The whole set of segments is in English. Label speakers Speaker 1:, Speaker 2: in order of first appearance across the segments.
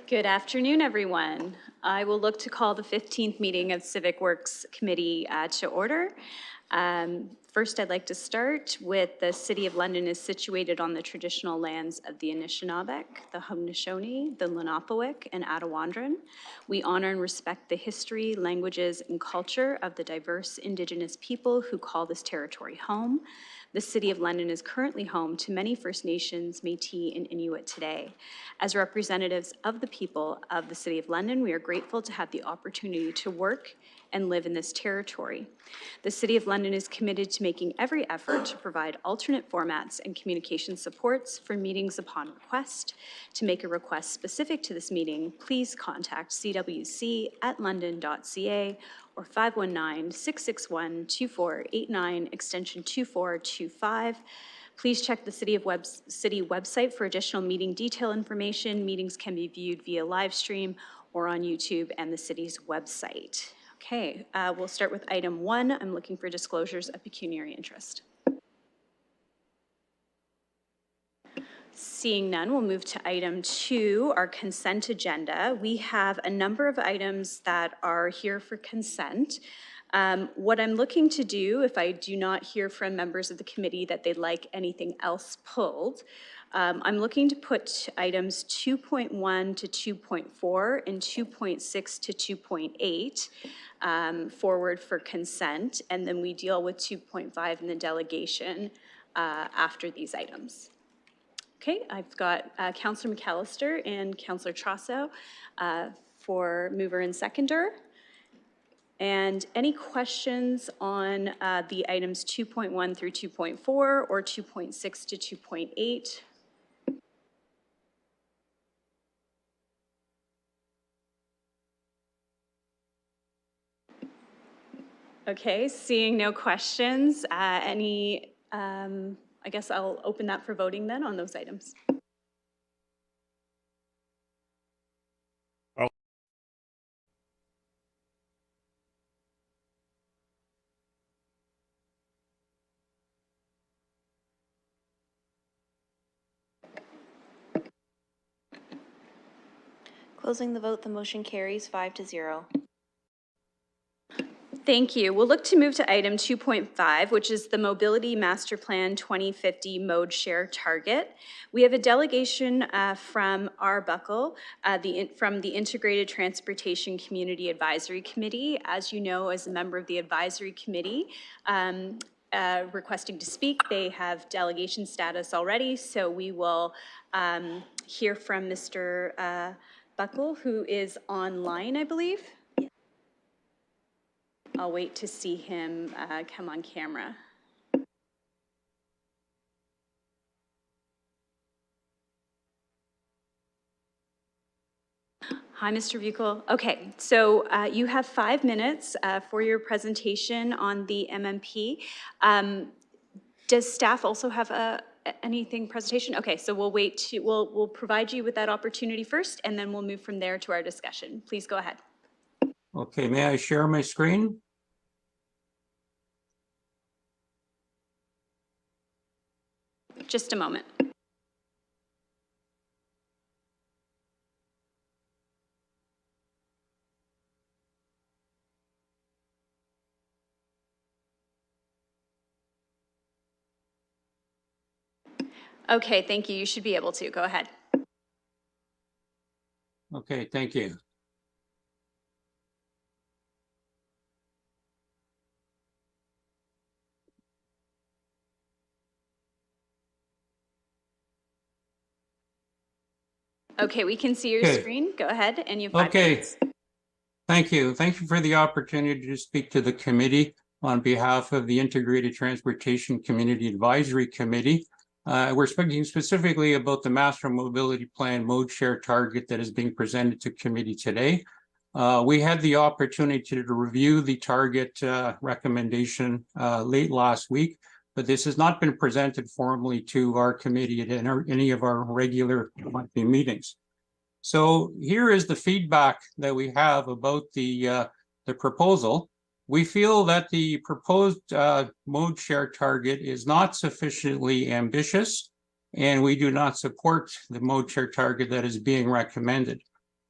Speaker 1: Good afternoon, everyone. I will look to call the 15th meeting of Civic Works Committee to order. First, I'd like to start with the City of London is situated on the traditional lands of the Anishinaabeg, the Haudenosaunee, the Lenape, and Attawandaron. We honor and respect the history, languages, and culture of the diverse Indigenous people who call this territory home. The City of London is currently home to many First Nations, Métis, and Inuit today. As representatives of the people of the City of London, we are grateful to have the opportunity to work and live in this territory. The City of London is committed to making every effort to provide alternate formats and communication supports for meetings upon request. To make a request specific to this meeting, please contact cwc@london.ca or 519-661-2489, extension 2425. Please check the City website for additional meeting detail information. Meetings can be viewed via live stream or on YouTube and the city's website. Okay, we'll start with item 1. I'm looking for disclosures of pecuniary interest. Seeing none, we'll move to item 2, our consent agenda. We have a number of items that are here for consent. What I'm looking to do, if I do not hear from members of the committee that they'd like anything else pulled, I'm looking to put items 2.1 to 2.4 and 2.6 to 2.8 forward for consent, and then we deal with 2.5 in the delegation after these items. Okay, I've got Councillor McAllister and Councillor Trosso for mover and seconder. And any questions on the items 2.1 through 2.4 or 2.6 to 2.8? Okay, seeing no questions, I guess I'll open that for voting then on those items.
Speaker 2: Closing the vote, the motion carries 5-0.
Speaker 1: Thank you. We'll look to move to item 2.5, which is the Mobility Master Plan 2050 Mode Share Target. We have a delegation from Arbuckle, from the Integrated Transportation Community Advisory Committee. As you know, as a member of the advisory committee, requesting to speak. They have delegation status already, so we will hear from Mr. Buckle, who is online, I believe. I'll wait to see him come on camera. Hi, Mr. Buckle. Okay, so you have 5 minutes for your presentation on the MMP. Does staff also have anything presentation? Okay, so we'll wait to, we'll provide you with that opportunity first, and then we'll move from there to our discussion. Please go ahead.
Speaker 3: Okay, may I share my screen?
Speaker 1: Just a moment. Okay, thank you. You should be able to. Go ahead.
Speaker 3: Okay, thank you.
Speaker 1: Okay, we can see your screen. Go ahead, and you have 5 minutes.
Speaker 3: Thank you. Thank you for the opportunity to speak to the committee on behalf of the Integrated Transportation Community Advisory Committee. We're speaking specifically about the Master Mobility Plan Mode Share Target that is being presented to committee today. We had the opportunity to review the target recommendation late last week, but this has not been presented formally to our committee at any of our regular monthly meetings. So here is the feedback that we have about the proposal. We feel that the proposed mode share target is not sufficiently ambitious, and we do not support the mode share target that is being recommended.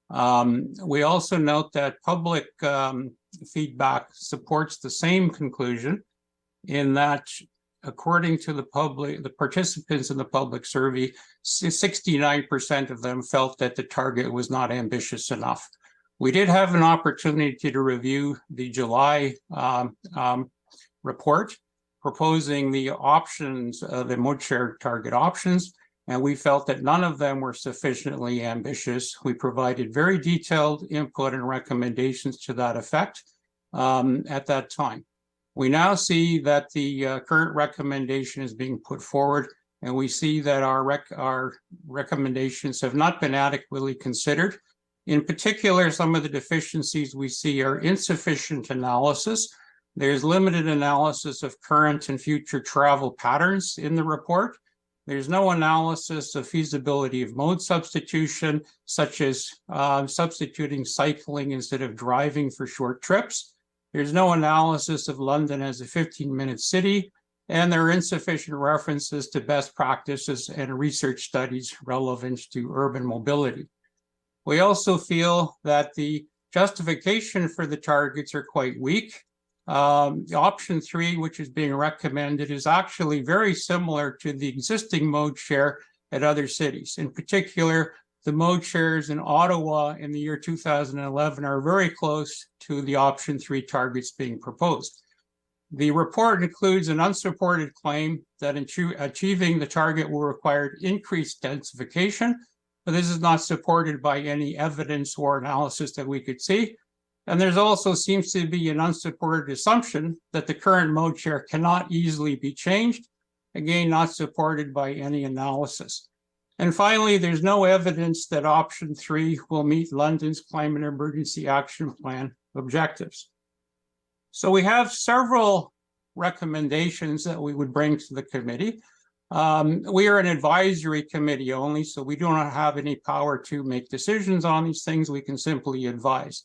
Speaker 3: We also note that public feedback supports the same conclusion in that, according to the participants in the public survey, 69% of them felt that the target was not ambitious enough. We did have an opportunity to review the July report proposing the options, the mode share target options, and we felt that none of them were sufficiently ambitious. We provided very detailed input and recommendations to that effect at that time. We now see that the current recommendation is being put forward, and we see that our recommendations have not been adequately considered. In particular, some of the deficiencies we see are insufficient analysis. There's limited analysis of current and future travel patterns in the report. There's no analysis of feasibility of mode substitution, such as substituting cycling instead of driving for short trips. There's no analysis of London as a 15-minute city, and there are insufficient references to best practices and research studies relevant to urban mobility. We also feel that the justification for the targets are quite weak. Option 3, which is being recommended, is actually very similar to the existing mode share at other cities. In particular, the mode shares in Ottawa in the year 2011 are very close to the option 3 targets being proposed. The report includes an unsupported claim that achieving the target will require increased densification, but this is not supported by any evidence or analysis that we could see. And there's also seems to be an unsupported assumption that the current mode share cannot easily be changed, again, not supported by any analysis. And finally, there's no evidence that option 3 will meet London's Climate Emergency Action Plan objectives. So we have several recommendations that we would bring to the committee. We are an advisory committee only, so we do not have any power to make decisions on these things. We can simply advise.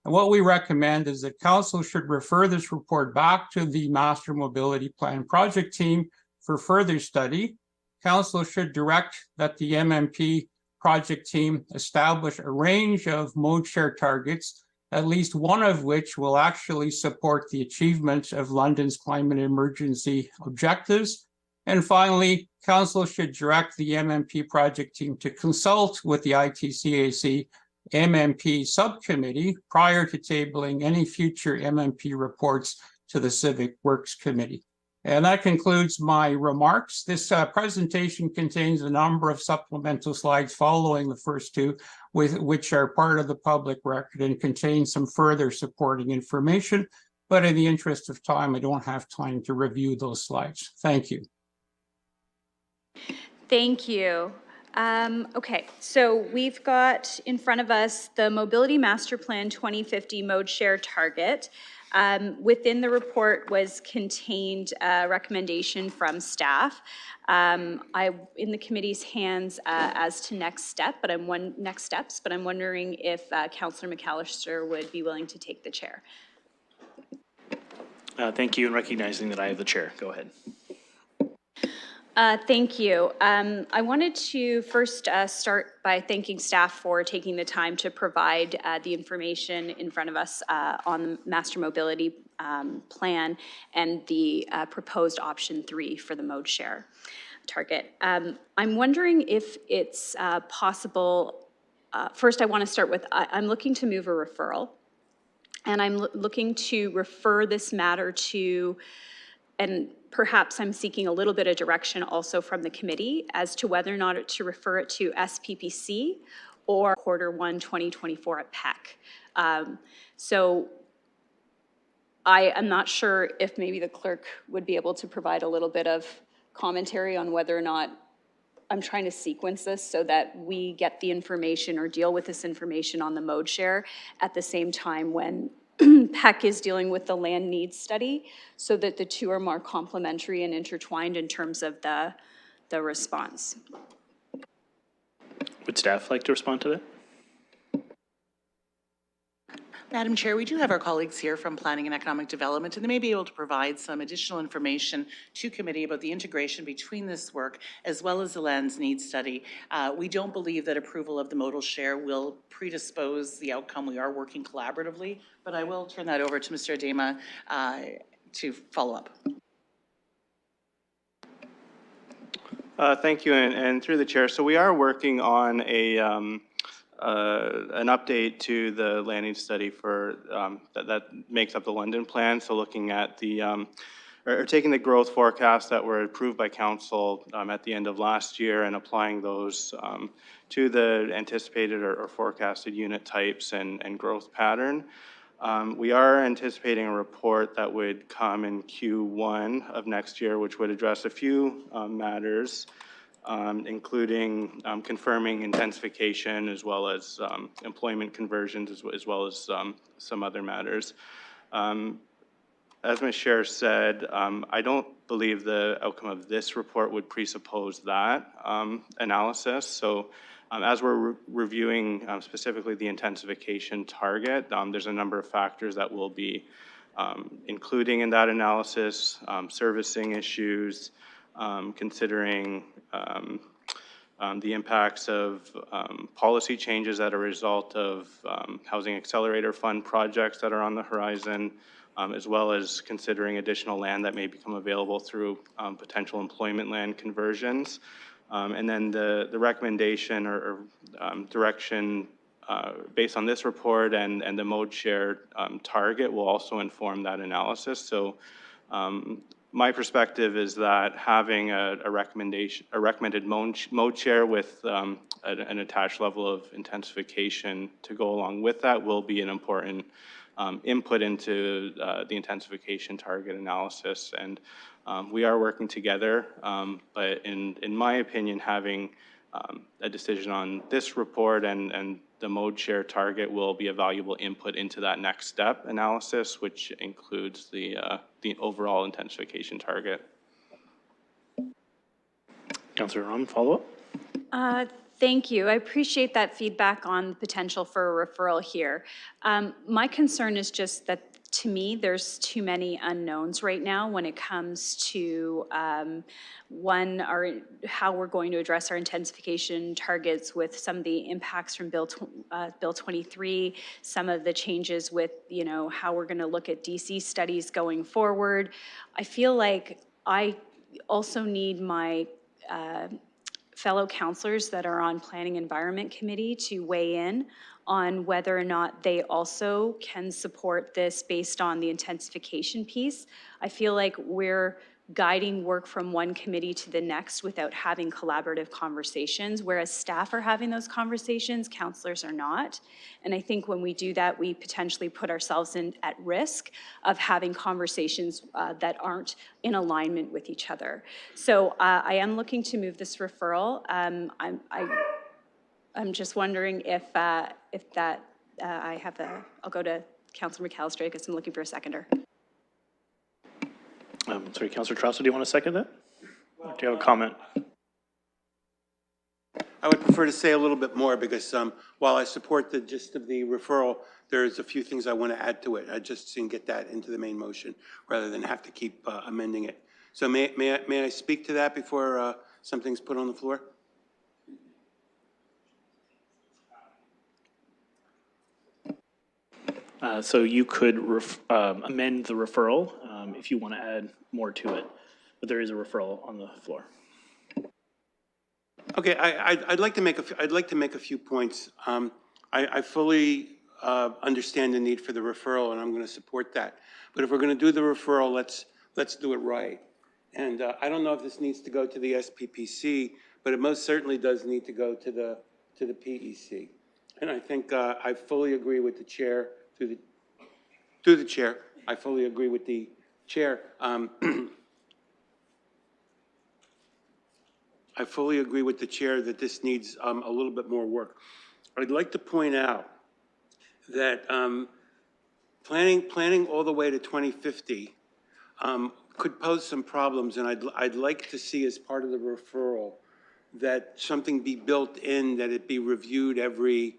Speaker 3: And what we recommend is that Council should refer this report back to the Master Mobility Plan project team for further study. Council should direct that the MMP project team establish a range of mode share targets, at least one of which will actually support the achievement of London's climate emergency objectives. And finally, Council should direct the MMP project team to consult with the ITCAC MMP subcommittee prior to tabling any future MMP reports to the Civic Works Committee. And that concludes my remarks. This presentation contains a number of supplemental slides following the first two, which are part of the public record and contain some further supporting information. But in the interest of time, I don't have time to review those slides. Thank you.
Speaker 1: Thank you. Okay, so we've got in front of us the Mobility Master Plan 2050 mode share target. Within the report was contained a recommendation from staff. I'm in the committee's hands as to next steps, but I'm wondering if Councillor McAllister would be willing to take the chair.
Speaker 4: Thank you, and recognizing that I have the chair. Go ahead.
Speaker 1: Thank you. I wanted to first start by thanking staff for taking the time to provide the information in front of us on the Master Mobility Plan and the proposed option 3 for the mode share target. I'm wondering if it's possible, first I want to start with, I'm looking to move a referral, and I'm looking to refer this matter to, and perhaps I'm seeking a little bit of direction also from the committee as to whether or not to refer it to SPPC or Q1 2024 at PEC. So I am not sure if maybe the clerk would be able to provide a little bit of commentary on whether or not I'm trying to sequence this so that we get the information or deal with this information on the mode share at the same time when PEC is dealing with the land needs study, so that the two are more complementary and intertwined in terms of the response.
Speaker 4: Would staff like to respond to that?
Speaker 5: Madam Chair, we do have our colleagues here from Planning and Economic Development, and they may be able to provide some additional information to committee about the integration between this work as well as the lands needs study. We don't believe that approval of the modal share will predispose the outcome. We are working collaboratively, but I will turn that over to Mr. Adema to follow up.
Speaker 6: Thank you, and through the chair. So we are working on an update to the landing study for that makes up the London plan. So looking at the or taking the growth forecasts that were approved by council at the end of last year and applying those to the anticipated or forecasted unit types and growth pattern. We are anticipating a report that would come in Q1 of next year, which would address a few matters, including confirming intensification as well as employment conversions as well as some other matters. As Ms. Chair said, I don't believe the outcome of this report would presuppose that analysis. So as we're reviewing specifically the intensification target, there's a number of factors that will be including in that analysis, servicing issues, considering the impacts of policy changes that are a result of Housing Accelerator Fund projects that are on the horizon, as well as considering additional land that may become available through potential employment land conversions. And then the recommendation or direction based on this report and the mode share target will also inform that analysis. So my perspective is that having a recommended mode share with an attached level of intensification to go along with that will be an important input into the intensification target analysis. And we are working together, but in my opinion, having a decision on this report and the mode share target will be a valuable input into that next step analysis, which includes the overall intensification target.
Speaker 4: Councillor Ram, follow up?
Speaker 1: Thank you. I appreciate that feedback on the potential for a referral here. My concern is just that, to me, there's too many unknowns right now when it comes to how we're going to address our intensification targets with some of the impacts from Bill 23, some of the changes with, how we're going to look at DC studies going forward. I feel like I also need my fellow councillors that are on Planning Environment Committee to weigh in on whether or not they also can support this based on the intensification piece. I feel like we're guiding work from one committee to the next without having collaborative conversations, whereas staff are having those conversations, councillors are not. And I think when we do that, we potentially put ourselves at risk of having conversations that aren't in alignment with each other. So I am looking to move this referral. I'm just wondering if I'll go to Councillor McAllister because I'm looking for a seconder.
Speaker 4: Sorry, Councillor Trouser, do you want to second that? Or do you have a comment?
Speaker 7: I would prefer to say a little bit more because while I support the gist of the referral, there's a few things I want to add to it. I just didn't get that into the main motion rather than have to keep amending it. So may I speak to that before something's put on the floor?
Speaker 4: So you could amend the referral if you want to add more to it, but there is a referral on the floor.
Speaker 7: Okay, I'd like to make a few points. I fully understand the need for the referral, and I'm going to support that. But if we're going to do the referral, let's do it right. And I don't know if this needs to go to the SPPC, but it most certainly does need to go to the PEC. And I think I fully agree with the chair through the chair. I fully agree with the chair. I fully agree with the chair that this needs a little bit more work. I'd like to point out that planning all the way to 2050 could pose some problems, and I'd like to see as part of the referral that something be built in, that it be reviewed every,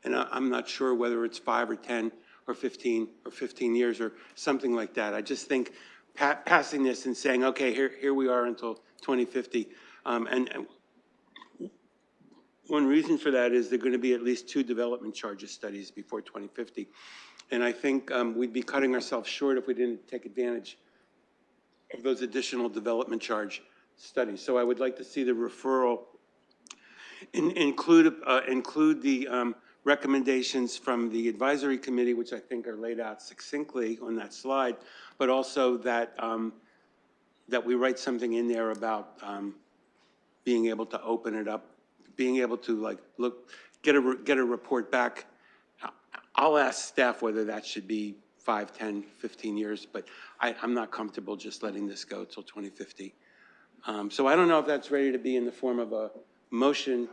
Speaker 7: and I'm not sure whether it's 5 or 10 or 15 years or something like that. I just think passing this and saying, okay, here we are until 2050. And one reason for that is there are going to be at least 2 development charges studies before 2050. And I think we'd be cutting ourselves short if we didn't take advantage of those additional development charge studies. So I would like to see the referral include the recommendations from the advisory committee, which I think are laid out succinctly on that slide, but also that that we write something in there about being able to open it up, being able to get a report back. I'll ask staff whether that should be 5, 10, 15 years, but I'm not comfortable just letting this go till 2050. So I don't know if that's ready to be in the form of a motion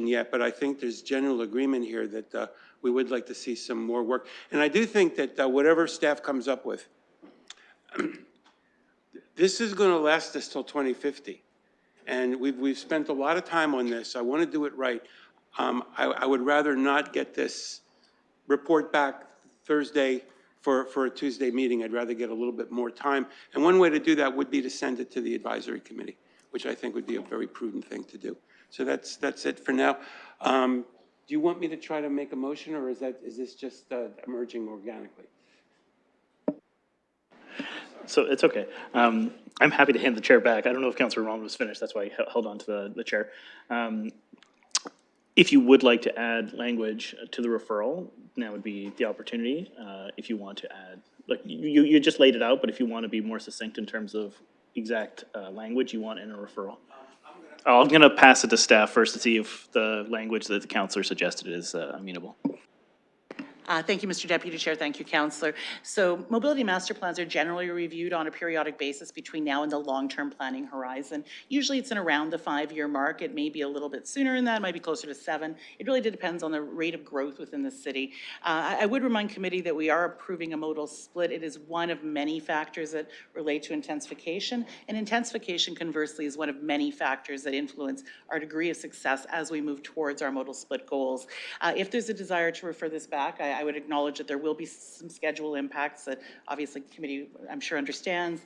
Speaker 7: yet, but I think there's general agreement here that we would like to see some more work. And I do think that whatever staff comes up with, this is going to last us till 2050. And we've spent a lot of time on this. I want to do it right. I would rather not get this report back Thursday for a Tuesday meeting. I'd rather get a little bit more time. And one way to do that would be to send it to the advisory committee, which I think would be a very prudent thing to do. So that's it for now. Do you want me to try to make a motion, or is this just emerging organically?
Speaker 4: So it's okay. I'm happy to hand the chair back. I don't know if Councillor Ron was finished. That's why I held on to the chair. If you would like to add language to the referral, now would be the opportunity. If you want to add, like you just laid it out, but if you want to be more succinct in terms of exact language you want in a referral. I'm going to pass it to staff first to see if the language that the councillor suggested is amenable.
Speaker 5: Thank you, Mr. Deputy Chair. Thank you, Councillor. So mobility master plans are generally reviewed on a periodic basis between now and the long-term planning horizon. Usually it's in around the 5-year mark. It may be a little bit sooner than that. It might be closer to 7. It really depends on the rate of growth within the city. I would remind committee that we are approving a modal split. It is one of many factors that relate to intensification, and intensification conversely is one of many factors that influence our degree of success as we move towards our modal split goals. If there's a desire to refer this back, I would acknowledge that there will be some schedule impacts that obviously the committee, I'm sure, understands.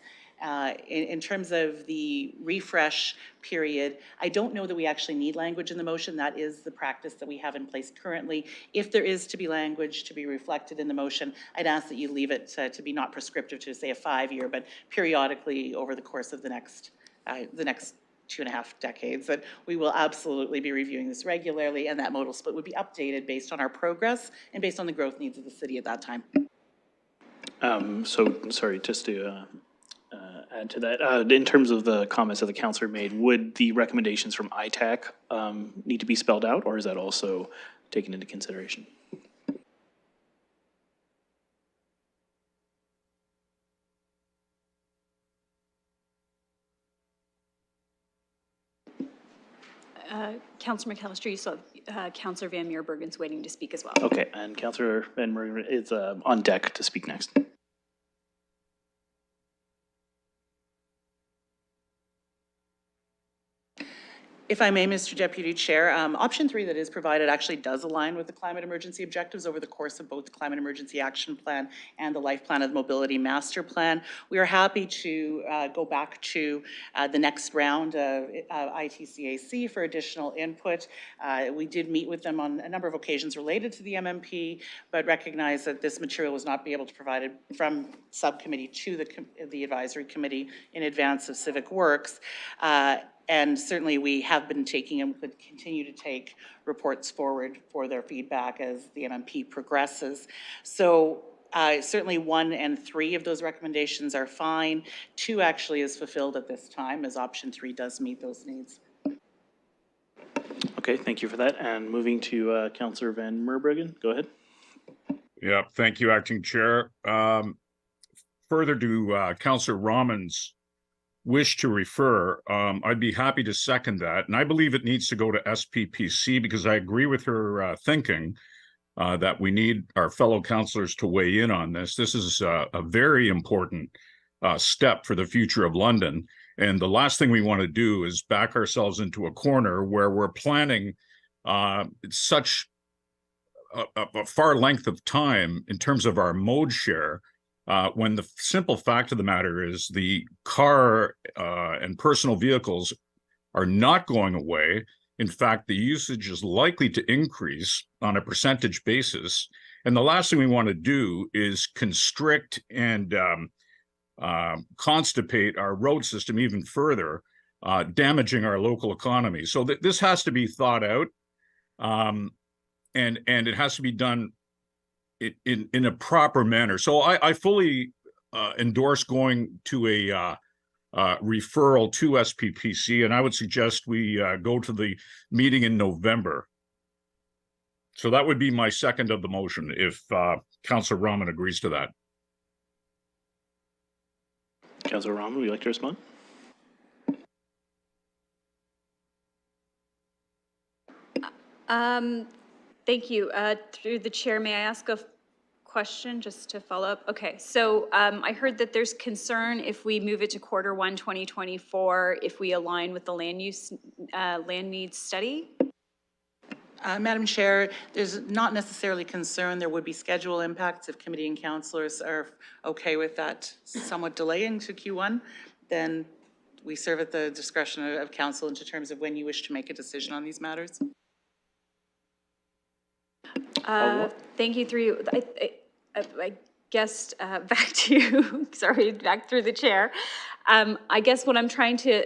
Speaker 5: In terms of the refresh period, I don't know that we actually need language in the motion. That is the practice that we have in place currently. If there is to be language to be reflected in the motion, I'd ask that you leave it to be not prescriptive to say a 5-year, but periodically over the course of the next 2.5 decades, that we will absolutely be reviewing this regularly, and that modal split would be updated based on our progress and based on the growth needs of the city at that time.
Speaker 4: So, sorry, just to add to that, in terms of the comments that the councillor made, would the recommendations from ITAC need to be spelled out, or is that also taken into consideration?
Speaker 1: Councillor McAllister, you saw Councillor Van Meerbergen's waiting to speak as well.
Speaker 4: Okay, and Councillor Van Meerbergen is on deck to speak next.
Speaker 5: If I may, Mr. Deputy Chair, option 3 that is provided actually does align with the climate emergency objectives over the course of both the Climate Emergency Action Plan and the Life Plan of the Mobility Master Plan. We are happy to go back to the next round of ITCAC for additional input. We did meet with them on a number of occasions related to the MMP, but recognize that this material was not be able to provide it from subcommittee to the advisory committee in advance of Civic Works. And certainly we have been taking and would continue to take reports forward for their feedback as the MMP progresses. So certainly 1 and 3 of those recommendations are fine. 2 actually is fulfilled at this time, as option 3 does meet those needs.
Speaker 4: Okay, thank you for that. And moving to Councillor Van Meerbergen, go ahead.
Speaker 8: Yeah, thank you, Acting Chair. Further to Councillor Rahman's wish to refer, I'd be happy to second that. And I believe it needs to go to SPPC because I agree with her thinking that we need our fellow councillors to weigh in on this. This is a very important step for the future of London. And the last thing we want to do is back ourselves into a corner where we're planning such a far length of time in terms of our mode share, when the simple fact of the matter is the car and personal vehicles are not going away. In fact, the usage is likely to increase on a percentage basis. And the last thing we want to do is constrict and constipate our road system even further, damaging our local economy. So this has to be thought out, and it has to be done in a proper manner. So I fully endorse going to a referral to SPPC, and I would suggest we go to the meeting in November. So that would be my second of the motion, if Councillor Rahman agrees to that.
Speaker 4: Councillor Rahman, would you like to respond?
Speaker 1: Thank you. Through the chair, may I ask a question just to follow up? Okay, so I heard that there's concern if we move it to Q1 2024, if we align with the land needs study?
Speaker 5: Madam Chair, there's not necessarily concern. There would be schedule impacts if committee and councillors are okay with that somewhat delaying to Q1. Then we serve at the discretion of council in terms of when you wish to make a decision on these matters.
Speaker 1: Thank you. Through you. I guess back to you. Sorry, back through the chair. I guess what I'm trying to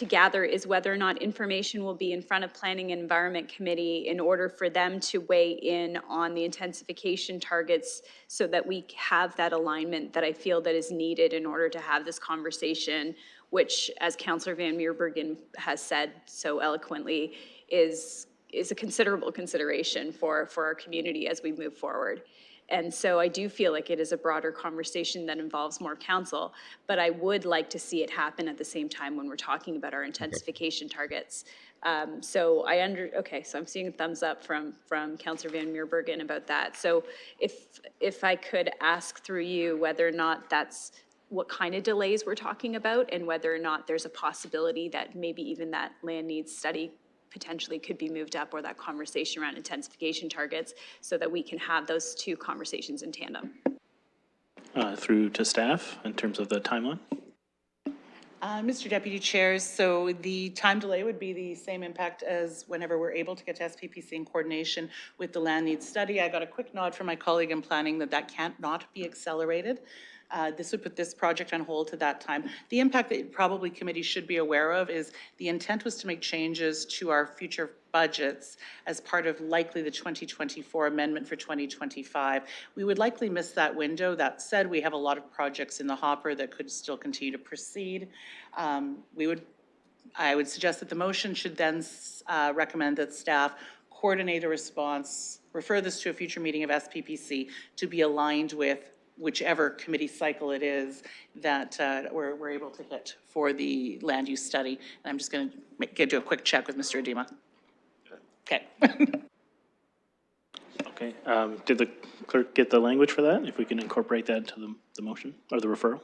Speaker 1: gather is whether or not information will be in front of Planning and Environment Committee in order for them to weigh in on the intensification targets, so that we have that alignment that I feel that is needed in order to have this conversation, which, as Councillor Van Meerbergen has said so eloquently, is a considerable consideration for our community as we move forward. And so I do feel like it is a broader conversation that involves more council, but I would like to see it happen at the same time when we're talking about our intensification targets. So I'm seeing a thumbs up from Councillor Van Meerbergen about that. So if I could ask through you whether or not that's what kind of delays we're talking about, and whether or not there's a possibility that maybe even that land needs study potentially could be moved up, or that conversation around intensification targets, so that we can have those two conversations in tandem.
Speaker 4: Through to staff in terms of the timeline.
Speaker 5: Mr. Deputy Chair, so the time delay would be the same impact as whenever we're able to get to SPPC in coordination with the land needs study. I got a quick nod from my colleague in planning that can't not be accelerated. This would put this project on hold to that time. The impact that probably committee should be aware of is the intent was to make changes to our future budgets as part of likely the 2024 amendment for 2025. We would likely miss that window. That said, we have a lot of projects in the hopper that could still continue to proceed. I would suggest that the motion should then recommend that staff coordinate a response, refer this to a future meeting of SPPC to be aligned with whichever committee cycle it is that we're able to hit for the land use study. And I'm just going to do a quick check with Mr. Adema. Okay.
Speaker 4: Okay. Did the clerk get the language for that? If we can incorporate that into the motion or the referral?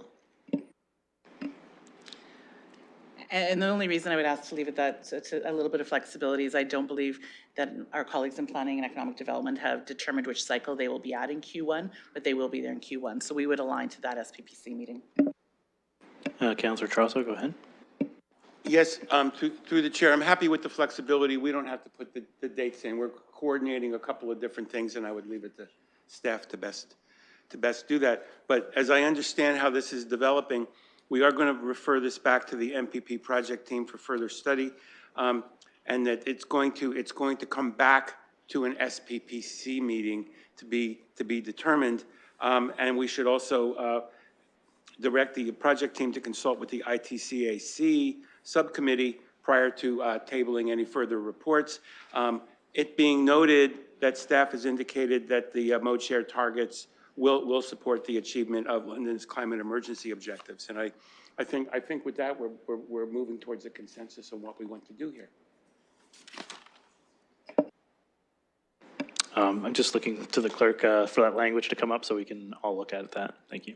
Speaker 5: And the only reason I would ask to leave it that to a little bit of flexibility is I don't believe that our colleagues in planning and economic development have determined which cycle they will be at in Q1, but they will be there in Q1. So we would align to that SPPC meeting.
Speaker 4: Councillor Trosso, go ahead.
Speaker 7: Yes, through the chair, I'm happy with the flexibility. We don't have to put the dates in. We're coordinating a couple of different things, and I would leave it to staff to best do that. But as I understand how this is developing, we are going to refer this back to the MPP project team for further study, and that it's going to come back to an SPPC meeting to be determined. And we should also direct the project team to consult with the ITCAC subcommittee prior to tabling any further reports. It being noted that staff has indicated that the mode share targets will support the achievement of London's climate emergency objectives. And I think with that, we're moving towards a consensus on what we want to do here.
Speaker 4: I'm just looking to the clerk for that language to come up so we can all look at that. Thank you.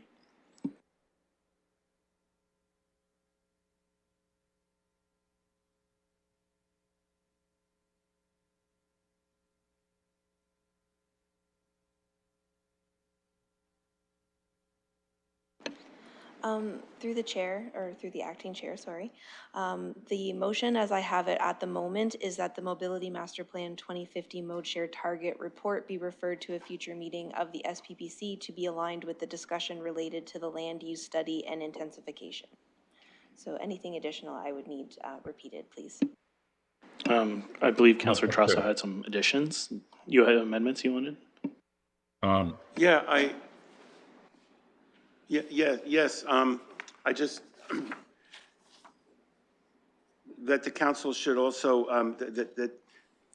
Speaker 2: Through the chair, or through the acting chair, sorry. The motion as I have it at the moment is that the Mobility Master Plan 2050 Mode Share Target Report be referred to a future meeting of the SPPC to be aligned with the discussion related to the land use study and intensification. So anything additional I would need repeated, please.
Speaker 4: I believe Councillor
Speaker 8: Okay.
Speaker 4: Trosso had some additions. You had amendments you wanted?
Speaker 7: Yeah, yes, I just, that the council should also, that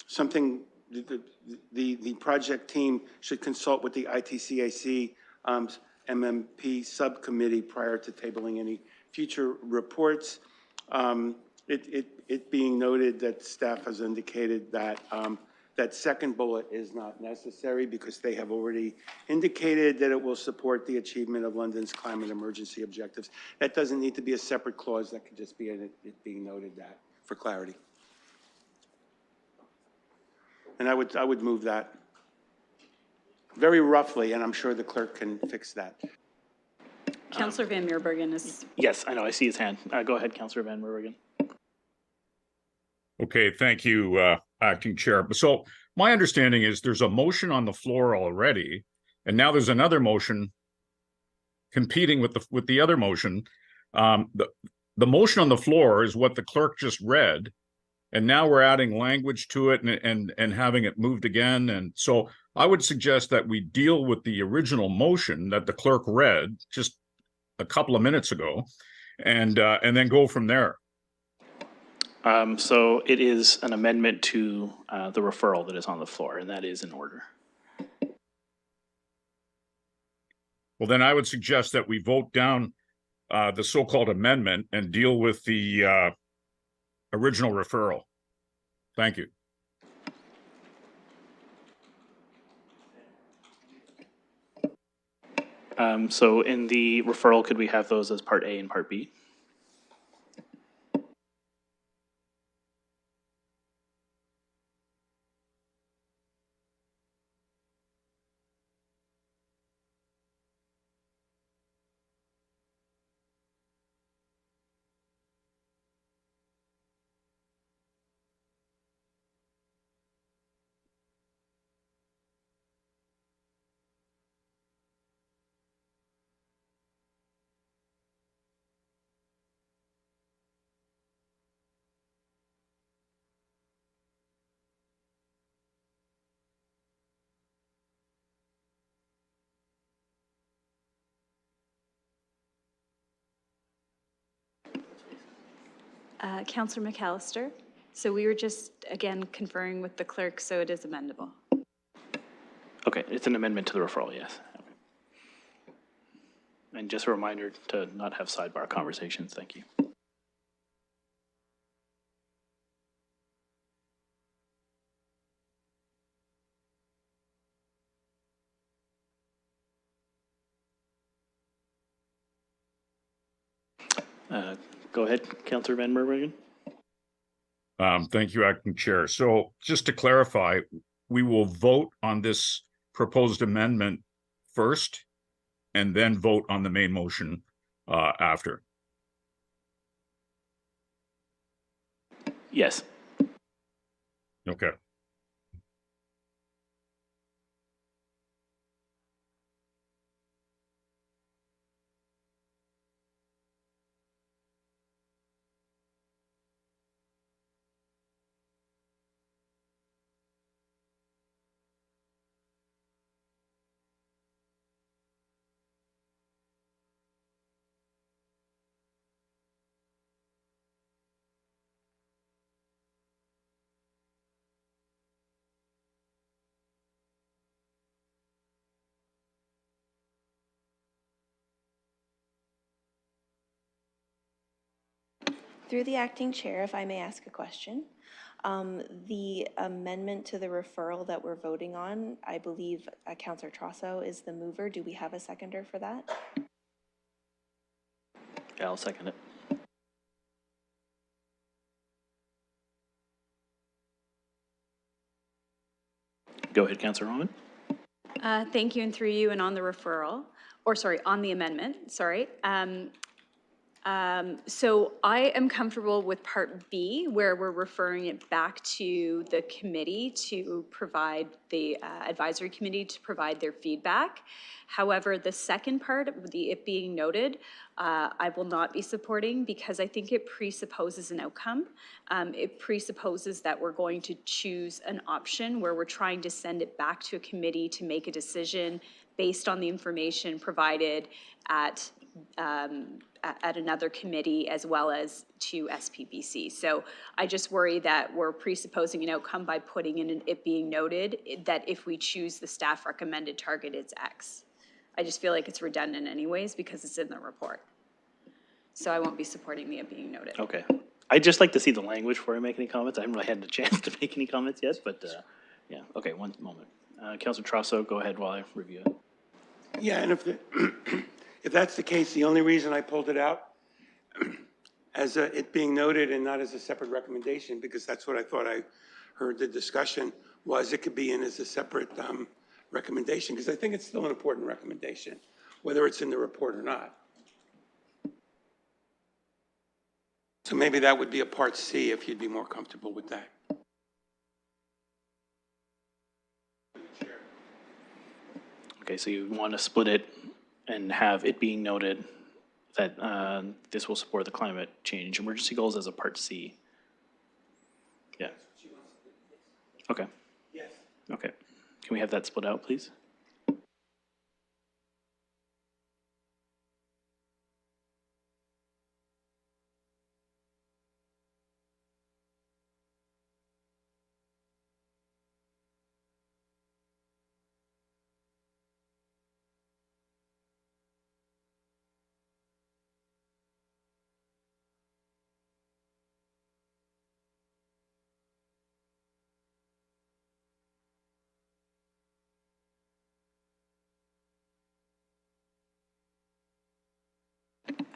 Speaker 7: something, the project team should consult with the ITCAC MMP subcommittee prior to tabling any future reports. It being noted that staff has indicated that that second bullet is not necessary because they have already indicated that it will support the achievement of London's climate emergency objectives. That doesn't need to be a separate clause. That could just be it being noted that for clarity. And I would move that very roughly, and I'm sure the clerk can fix that.
Speaker 1: Councillor Van Meerbergen is,
Speaker 4: Yes, I know, I see his hand. Go ahead, Councillor Van Meerwegen.
Speaker 8: Okay, thank you, Acting Chair. So my understanding is there's a motion on the floor already, and now there's another motion competing with the other motion. The motion on the floor is what the clerk just read, and now we're adding language to it and having it moved again. And so I would suggest that we deal with the original motion that the clerk read just a couple of minutes ago, and then go from there.
Speaker 4: So it is an amendment to the referral that is on the floor, and that is in order.
Speaker 8: Well, then I would suggest that we vote down the so-called amendment and deal with the original referral. Thank you.
Speaker 4: So in the referral, could we have those as Part A and Part B?
Speaker 1: Councillor McAllister. So we were just, again, conferring with the clerk, so it is amendable.
Speaker 4: Okay, it's an amendment to the referral, yes. And just a reminder to not have sidebar conversations. Thank you. Go ahead, Councillor Van Meerwegen.
Speaker 8: Thank you, Acting Chair. So just to clarify, we will vote on this proposed amendment first and then vote on the main motion after.
Speaker 4: Yes.
Speaker 8: Okay.
Speaker 2: Through the acting chair, if I may ask a question. The amendment to the referral that we're voting on, I believe Councillor Trosso is the mover. Do we have a seconder for that?
Speaker 4: Yeah, I'll second it. Go ahead, Councillor Roman.
Speaker 1: Thank you, and through you, and on the referral, or sorry, on the amendment, sorry. So I am comfortable with part B, where we're referring it back to the committee to provide, the advisory committee to provide their feedback. However, the second part, it being noted, I will not be supporting because I think it presupposes an outcome. It presupposes that we're going to choose an option where we're trying to send it back to a committee to make a decision based on the information provided at another committee as well as to SPBC. So I just worry that we're presupposing an outcome by putting in it being noted that if we choose the staff recommended target, it's X. I just feel like it's redundant anyways because it's in the report. So I won't be supporting the it being noted.
Speaker 4: Okay. I'd just like to see the language before I make any comments. I haven't really had a chance to make any comments yet, but yeah. Okay, one moment. Councilor Trosso, go ahead while I review it.
Speaker 7: Yeah, and if that's the case, the only reason I pulled it out as it being noted and not as a separate recommendation, because that's what I thought I heard the discussion, was it could be in as a separate recommendation, because I think it's still an important recommendation, whether it's in the report or not. So maybe that would be a part C if you'd be more comfortable with that.
Speaker 4: Okay, so you want to split it and have it being noted that this will support the climate change emergency goals as a part C. Yeah. Okay.
Speaker 7: Yes.
Speaker 4: Okay. Can we have that split out, please?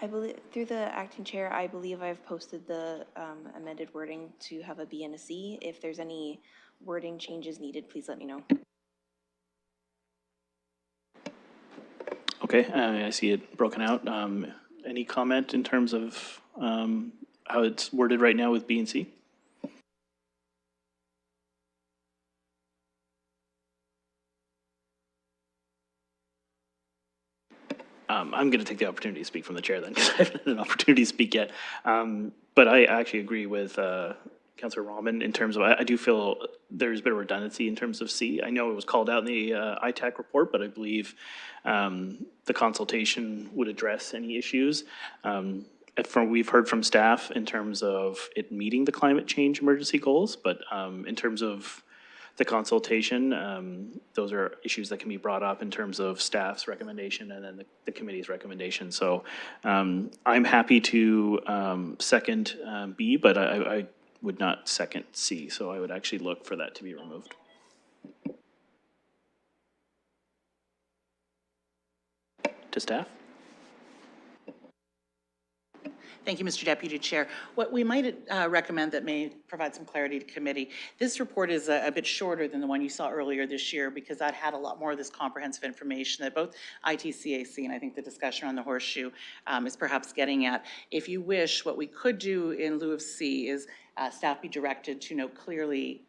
Speaker 2: I believe, through the acting chair, I believe I've posted the amended wording to have a B and a C. If there's any wording changes needed, please let me know.
Speaker 4: Okay, I see it broken out. Any comment in terms of how it's worded right now with B and C? I'm going to take the opportunity to speak from the chair then, because I haven't had an opportunity to speak yet. But I actually agree with Councilor Rahman in terms of, I do feel there's a bit of redundancy in terms of C. I know it was called out in the ITAC report, but I believe the consultation would address any issues. We've heard from staff in terms of it meeting the climate change emergency goals, but in terms of the consultation, those are issues that can be brought up in terms of staff's recommendation and then the committee's recommendation. So I'm happy to second B, but I would not second C. So I would actually look for that to be removed. To staff?
Speaker 5: Thank you, Mr. Deputy Chair. What we might recommend that may provide some clarity to committee, this report is a bit shorter than the one you saw earlier this year because that had a lot more of this comprehensive information that both ITCAC and I think the discussion on the horseshoe is perhaps getting at. If you wish, what we could do in lieu of C is staff be directed to note clearly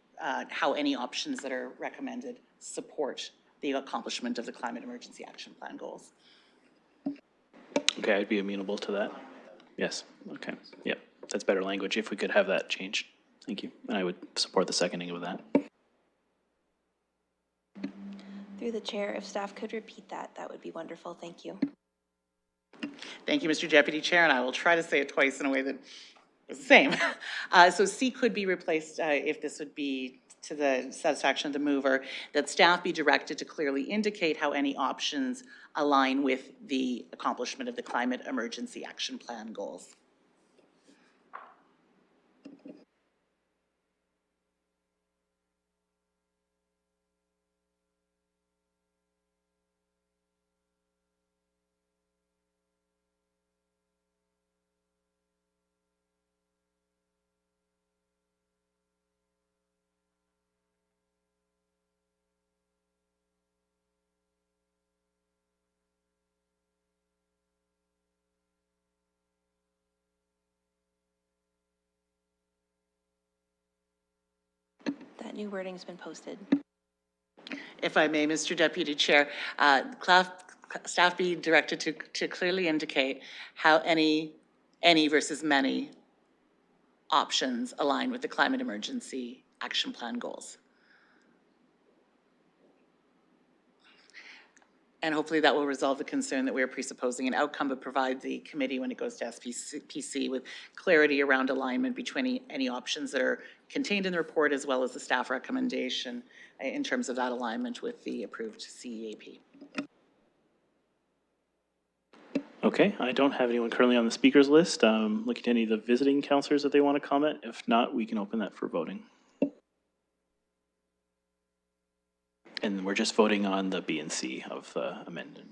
Speaker 5: how any options that are recommended support the accomplishment of the Climate Emergency Action Plan goals.
Speaker 4: Okay, I'd be amenable to that. Yes, okay, yep, that's better language if we could have that changed. Thank you, and I would support the seconding of that.
Speaker 2: Through the chair, if staff could repeat that, that would be wonderful. Thank you.
Speaker 5: Thank you, Mr. Deputy Chair, and I will try to say it twice in a way that was the same. So C could be replaced if this would be to the satisfaction of the mover, that staff be directed to clearly indicate how any options align with the accomplishment of the Climate Emergency Action Plan goals.
Speaker 2: That new wording's been posted.
Speaker 5: If I may, Mr. Deputy Chair, staff be directed to clearly indicate how any versus many options align with the climate emergency action plan goals. And hopefully that will resolve the concern that we are presupposing an outcome, but provide the committee when it goes to SPPC with clarity around alignment between any options that are contained in the report as well as the staff recommendation in terms of that alignment with the approved CEAP.
Speaker 4: Okay, I don't have anyone currently on the speakers list. Looking to any of the visiting councilors that they want to comment. If not, we can open that for voting. And we're just voting on the B and C of the amendment.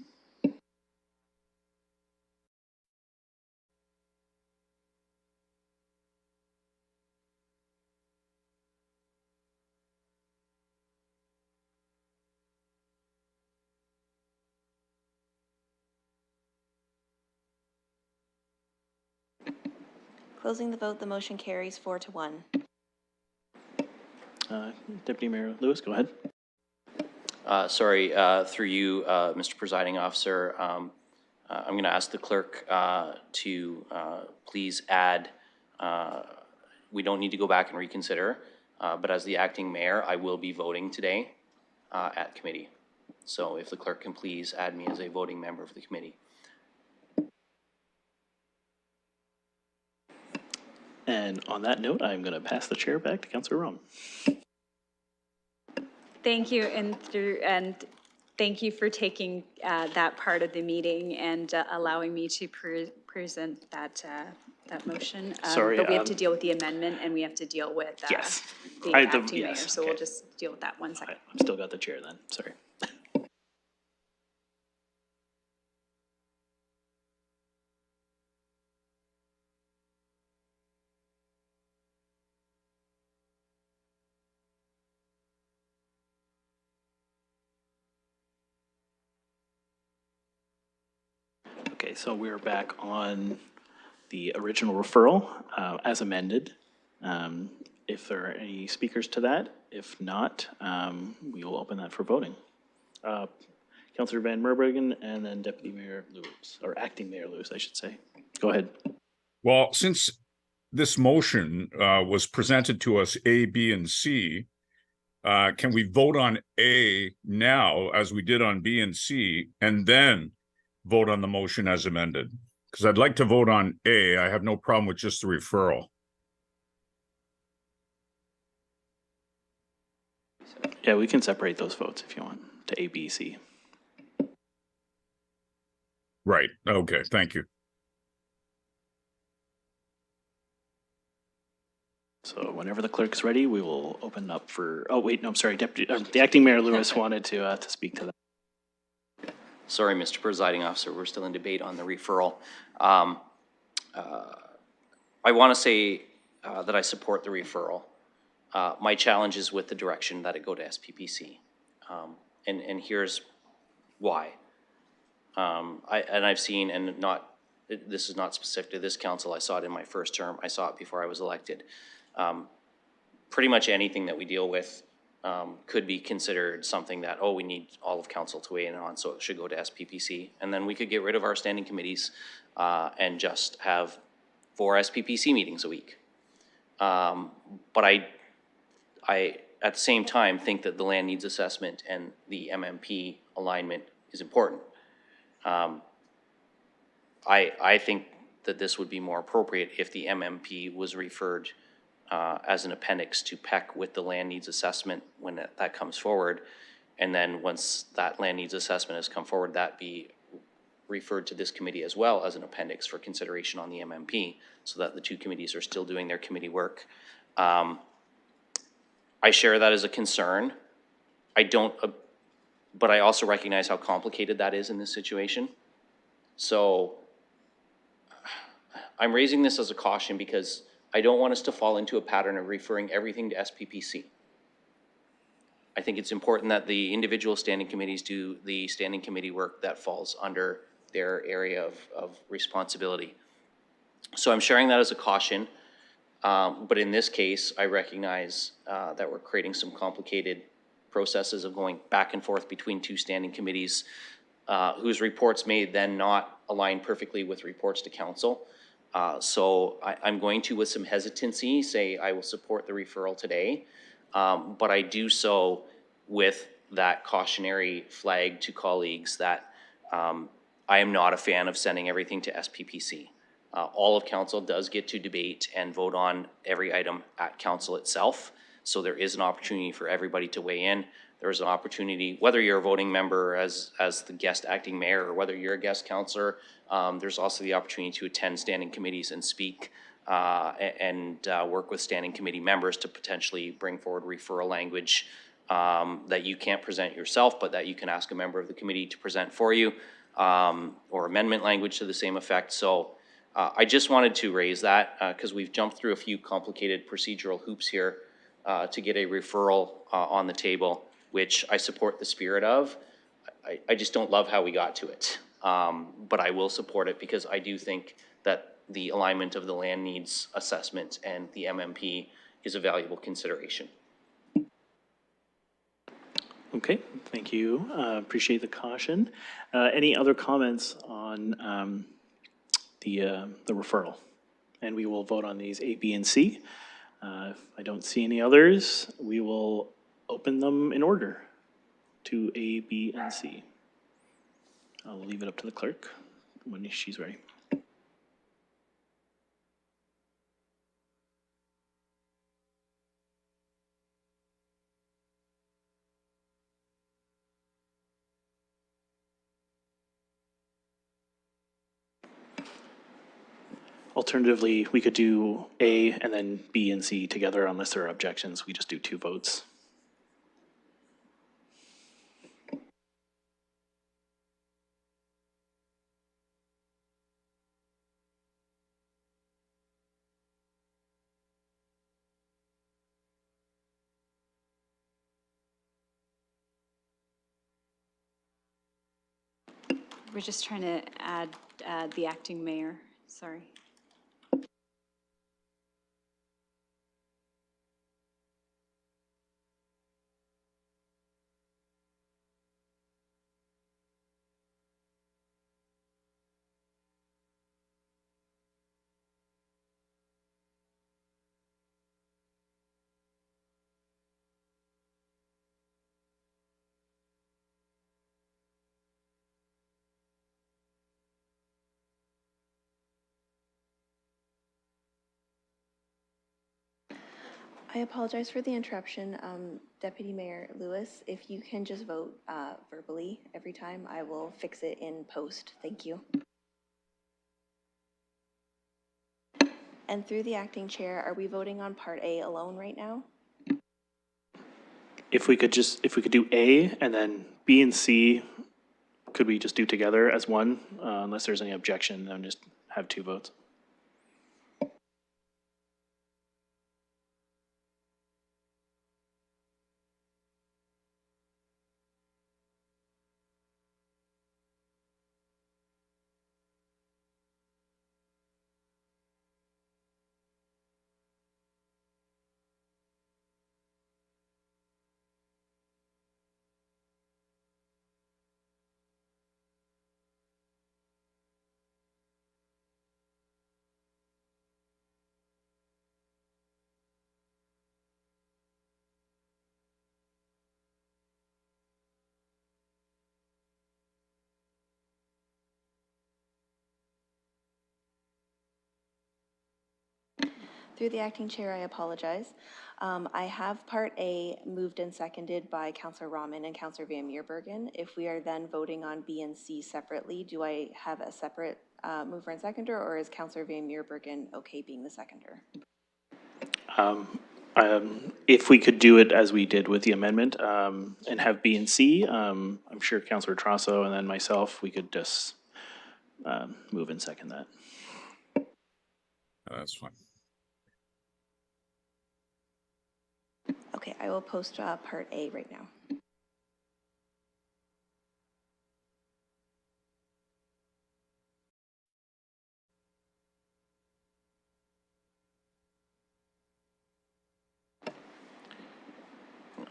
Speaker 2: Closing the vote, the motion carries 4-1.
Speaker 4: Deputy Mayor Lewis, go ahead.
Speaker 9: Sorry, through you, Mr. Presiding Officer, I'm going to ask the clerk to please add, we don't need to go back and reconsider, but as the acting mayor, I will be voting today at committee. So if the clerk can please add me as a voting member of the committee.
Speaker 4: And on that note, I'm going to pass the chair back to Councillor Rom.
Speaker 1: Thank you, and thank you for taking that part of the meeting and allowing me to present that motion.
Speaker 4: Sorry,
Speaker 1: but we have to deal with the amendment, and we have to deal with
Speaker 4: Yes.
Speaker 1: the acting mayor.
Speaker 4: Yes,
Speaker 1: So
Speaker 4: okay.
Speaker 1: we'll just deal with that 1 second.
Speaker 4: I'm still got the chair then. Sorry. Okay, so we're back on the original referral as amended. If there are any speakers to that, if not, we will open that for voting. Councillor Van Merbringen and then Deputy Mayor Lewis, or Acting Mayor Lewis, I should say. Go ahead.
Speaker 8: Well, since this motion was presented to us A, B, and C, can we vote on A now as we did on B and C, and then vote on the motion as amended? Because I'd like to vote on A. I have no problem with just the referral.
Speaker 4: Yeah, we can separate those votes if you want to A, B, C.
Speaker 8: Right. Okay. Thank you.
Speaker 4: So whenever the clerk's ready, we will open up for, oh wait, no, I'm sorry, Deputy, the Acting Mayor Lewis wanted to speak to that.
Speaker 9: Sorry, Mr. Presiding Officer, we're still in debate on the referral. I want to say that I support the referral. My challenge is with the direction that it go to SPPC. And here's why. I've seen, and this is not specific to this council, I saw it in my first term, I saw it before I was elected. Pretty much anything that we deal with could be considered something that, oh, we need all of council to weigh in on, so it should go to SPPC. And then we could get rid of our standing committees and just have 4 SPPC meetings a week. But I, at the same time, think that the land needs assessment and the MMP alignment is important. I think that this would be more appropriate if the MMP was referred as an appendix to PEC with the land needs assessment when that comes forward. And then once that land needs assessment has come forward, that be referred to this committee as well as an appendix for consideration on the MMP, so that the 2 committees are still doing their committee work. I share that as a concern. But I also recognize how complicated that is in this situation. So I'm raising this as a caution because I don't want us to fall into a pattern of referring everything to SPPC. I think it's important that the individual standing committees do the standing committee work that falls under their area of responsibility. So I'm sharing that as a caution. But in this case, I recognize that we're creating some complicated processes of going back and forth between two standing committees whose reports may then not align perfectly with reports to council. So I'm going to, with some hesitancy, say I will support the referral today, but I do so with that cautionary flag to colleagues that I am not a fan of sending everything to SPPC. All of council does get to debate and vote on every item at council itself. So there is an opportunity for everybody to weigh in. There's an opportunity, whether you're a voting member as the guest acting mayor or whether you're a guest councillor, there's also the opportunity to attend standing committees and speak and work with standing committee members to potentially bring forward referral language that you can't present yourself, but that you can ask a member of the committee to present for you, or amendment language to the same effect. So I just wanted to raise that because we've jumped through a few complicated procedural hoops here to get a referral on the table, which I support the spirit of. I just don't love how we got to it. But I will support it because I do think that the alignment of the land needs assessment and the MMP is a valuable consideration.
Speaker 4: Okay, thank you. Appreciate the caution. Any other comments on the referral? And we will vote on these A, B, and C. If I don't see any others, we will open them in order to A, B, and C. I'll leave it up to the clerk when she's ready. Alternatively, we could do A and then B and C together unless there are objections. We just do 2 votes.
Speaker 1: We're just trying to add the acting mayor, sorry.
Speaker 2: I apologize for the interruption. Deputy Mayor Lewis, if you can just vote verbally every time, I will fix it in post. Thank you. And through the acting chair, are we voting on part A alone right now?
Speaker 4: If we could do A and then B and C, could we just do together as one? Unless there's any objection, then just have 2 votes.
Speaker 2: Through the acting chair, I apologize. I have part A moved and seconded by Councillor Rahman and Councillor Van Meerbergen. If we are then voting on B and C separately, do I have a separate mover and seconder, or is Councillor Van Meerbergen okay being the seconder?
Speaker 4: If we could do it as we did with the amendment and have B and C, I'm sure Councillor Trasso and then myself, we could just move and second that.
Speaker 8: That's fine.
Speaker 2: Okay, I will post part A right now.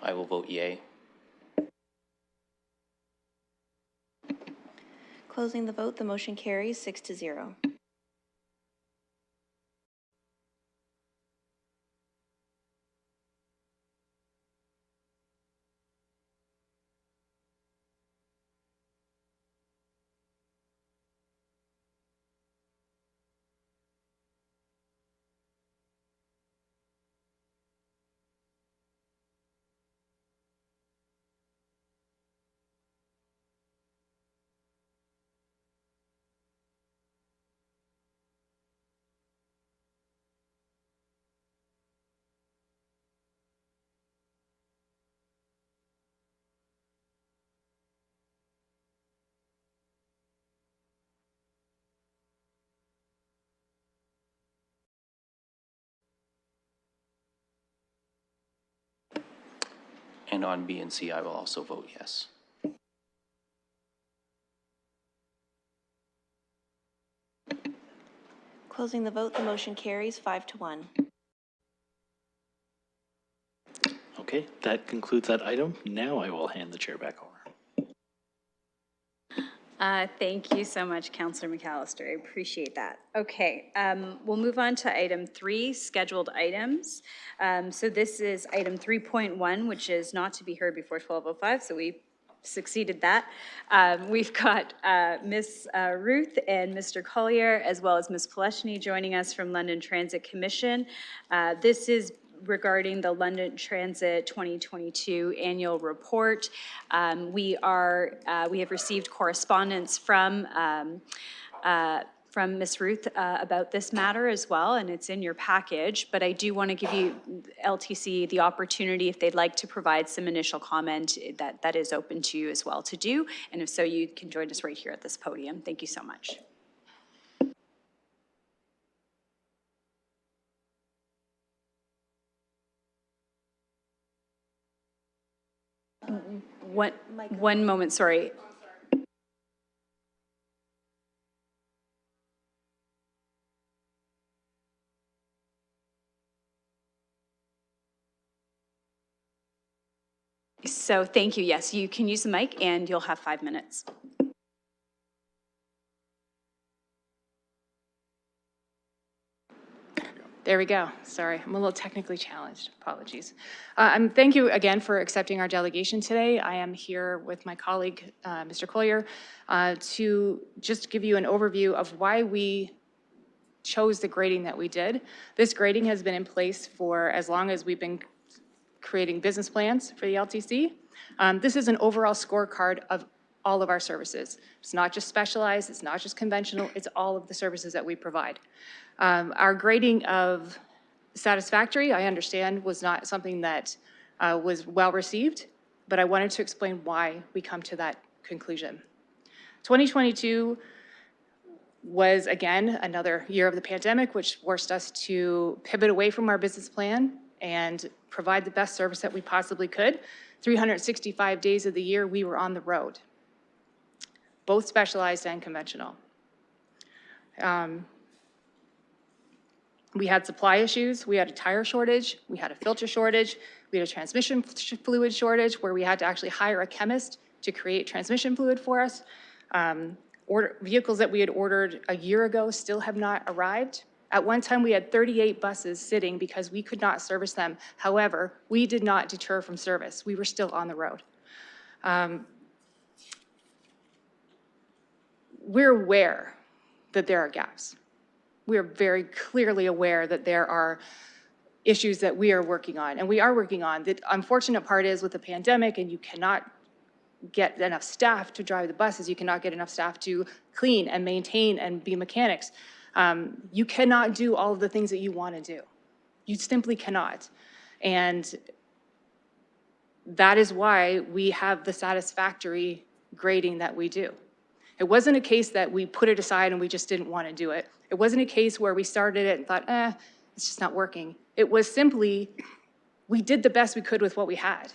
Speaker 9: I will vote yay.
Speaker 2: Closing the vote, the motion carries 6-0.
Speaker 9: And on B and C, I will also vote yes.
Speaker 2: Closing the vote, the motion carries 5-1.
Speaker 4: Okay, that concludes that item. Now I will hand the chair back over.
Speaker 1: Thank you so much, Councillor McAllister. I appreciate that. Okay, we'll move on to item 3, scheduled items. So this is item 3.1, which is not to be heard before 12:05, so we succeeded that. We've got Ms. Ruth and Mr. Collier, as well as Ms. Poleshny joining us from London Transit Commission. This is regarding the London Transit 2022 annual report. We have received correspondence from Ms. Ruth about this matter as well, and it's in your package, but I do want to give you, LTC, the opportunity, if they'd like to provide some initial comment, that is open to you as well to do, and if so, you can join us right here at this podium. Thank you so much. One moment, sorry. So thank you. Yes, you can use the mic and you'll have 5 minutes.
Speaker 10: There we go. Sorry, I'm a little technically challenged. Apologies. Thank you again for accepting our delegation today. I am here with my colleague, Mr. Collier, to just give you an overview of why we chose the grading that we did. This grading has been in place for as long as we've been creating business plans for the LTC. This is an overall scorecard of all of our services. It's not just specialized, it's not just conventional, it's all of the services that we provide. Our grading of satisfactory, I understand, was not something that was well received, but I wanted to explain why we come to that conclusion. 2022 was, again, another year of the pandemic, which forced us to pivot away from our business plan and provide the best service that we possibly could. 365 days of the year, we were on the road, both specialized and conventional. We had supply issues, we had a tire shortage, we had a filter shortage, we had a transmission fluid shortage where we had to actually hire a chemist to create transmission fluid for us. Vehicles that we had ordered a year ago still have not arrived. At one time, we had 38 buses sitting because we could not service them. However, we did not deter from service. We were still on the road. We're aware that there are gaps. We are very clearly aware that there are issues that we are working on, and we are working on. The unfortunate part is with the pandemic, and you cannot get enough staff to drive the buses, you cannot get enough staff to clean and maintain and be mechanics. You cannot do all of the things that you want to do. You simply cannot. And that is why we have the satisfactory grading that we do. It wasn't a case that we put it aside and we just didn't want to do it. It wasn't a case where we started it and thought, it's just not working. It was simply, we did the best we could with what we had.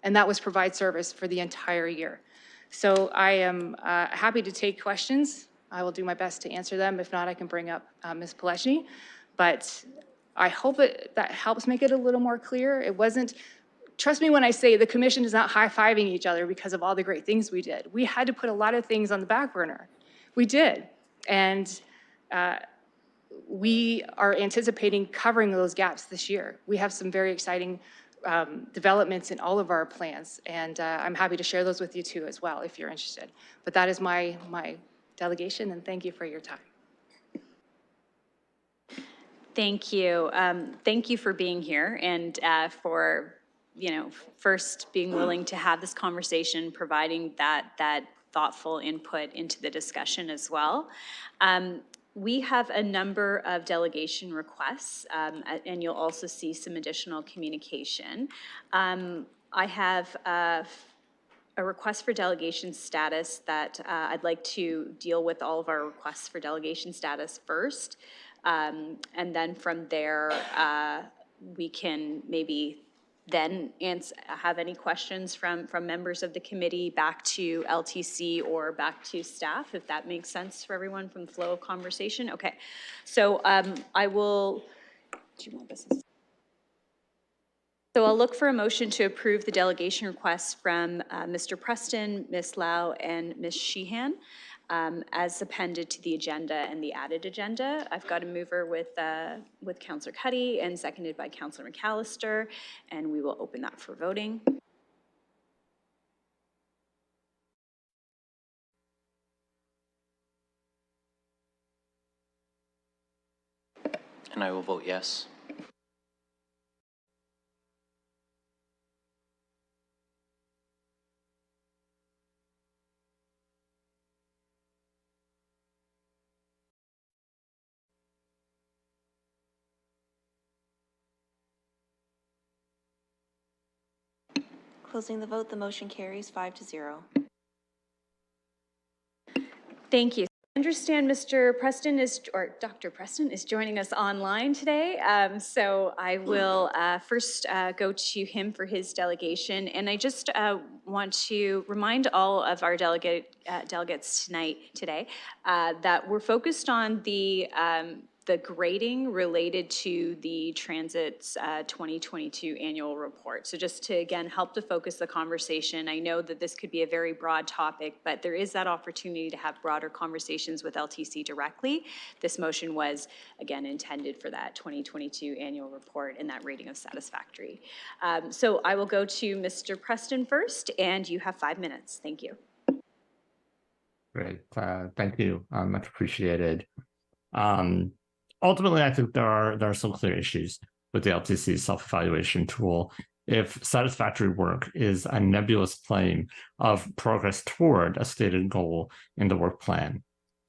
Speaker 10: And that was provide service for the entire year. So I am happy to take questions. I will do my best to answer them. If not, I can bring up Ms. Poleshny. But I hope that helps make it a little more clear. It wasn't trust me when I say the commission is not high-fiving each other because of all the great things we did. We had to put a lot of things on the back burner. We did. And we are anticipating covering those gaps this year. We have some very exciting developments in all of our plans, and I'm happy to share those with you too as well if you're interested. But that is my delegation, and thank you for your time.
Speaker 1: Thank you. Thank you for being here and for, first being willing to have this conversation, providing that thoughtful input into the discussion as well. We have a number of delegation requests, and you'll also see some additional communication. I have a request for delegation status that I'd like to deal with all of our requests for delegation status first. And then from there, we can maybe then have any questions from members of the committee back to LTC or back to staff, if that makes sense for everyone from the flow of conversation. Okay, so I will, do you want this? So I'll look for a motion to approve the delegation requests from Mr. Preston, Ms. Lau, and Ms. Sheehan as appended to the agenda and the added agenda. I've got a mover with Councillor Cuddy and seconded by Councillor McAllister, and we will open that for voting.
Speaker 9: And I will vote yes.
Speaker 2: Closing the vote, the motion carries 5-0.
Speaker 1: Thank you. I understand Mr. Preston Dr. Preston is joining us online today. So I will first go to him for his delegation. And I just want to remind all of our delegates today that we're focused on the grading related to the Transit's 2022 annual report. So just to, again, help to focus the conversation, I know that this could be a very broad topic, but there is that opportunity to have broader conversations with LTC directly. This motion was, again, intended for that 2022 annual report and that rating of satisfactory. So I will go to Mr. Preston first, and you have 5 minutes. Thank you.
Speaker 11: Great. Thank you. Much appreciated. Ultimately, I think there are some clear issues with the LTC self-evaluation tool. If satisfactory work is a nebulous claim of progress toward a stated goal in the work plan.